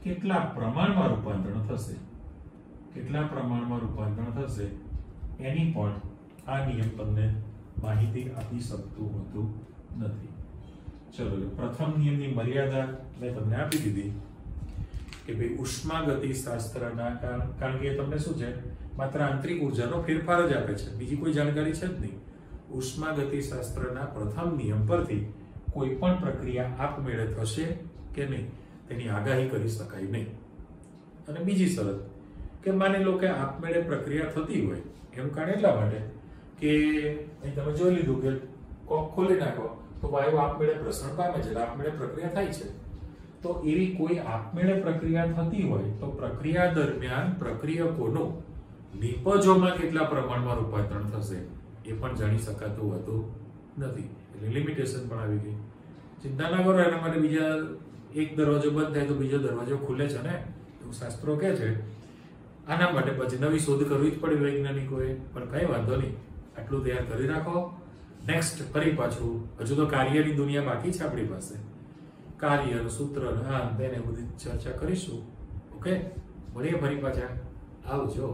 Speaker 1: કેટલા પ્રમાણમાં રૂપાંતરણ થશે, કેટલા પ્રમાણમાં રૂપાંતરણ થશે એની પણ આ નિયમ તમને માહિતી આપી શકતું હોતું નથી. ચલો, પ્રથમ નિયમની મર્યાદા મેં તમને આપી દીધી કે ભાઈ ઉષ્માગતિશાસ્ત્રના કારણ કે તમને શું છે, માત્ર આંતરિક ઉર્જાનો ફેરફાર જ આપે છે, બીજી કોઈ જાણકારી છે જ નહીં. ઉષ્માગતિશાસ્ત્રના પ્રથમ નિયમ પરથી કોઈ પણ પ્રક્રિયા આપમેળે થશે કે નહીં તેની આગાહી કરી શકાય નહીં. અને બીજી શરત કે માની લો કે આપમેળે પ્રક્રિયા થતી હોય, એનું કારણ એટલા માટે કે અહીં તમે જોઈ લીધું કે કોક ખોલી નાખો તો વાયુ આપમેળે પ્રસરણ પામે છે, આપમેળે પ્રક્રિયા થાય છે. તો એવી કોઈ આપમેળે પ્રક્રિયા થતી હોય તો પ્રક્રિયા દરમિયાન પ્રક્રિયકોનું નિપજોમાં કેટલા પ્રમાણમાં રૂપાંતરણ થશે એ પણ જાણી શકાતું હોતું નથી. એટલે લિમિટેશન પણ આવી ગઈ. ચિંતા ના કરો, એના માટે બીજા એક દરવાજો બંધ થાય તો બીજો દરવાજો ખુલે છે ને, એવું શાસ્ત્રો કહે છે. આના માટે પછી નવી શોધ કરવી જ પડે વૈજ્ઞાનિકોએ, પણ કઈ વાંધો નહીં, આટલું તૈયાર કરી રાખો. નેક્સ્ટ ફરી પાછું હજુ તો કાર્યની દુનિયા બાકી છે આપણી પાસે. કાર્ય, સૂત્ર, તેને બધી ચર્ચા કરીશું. ઓકે, મળીએ ફરી પાછા. આવજો.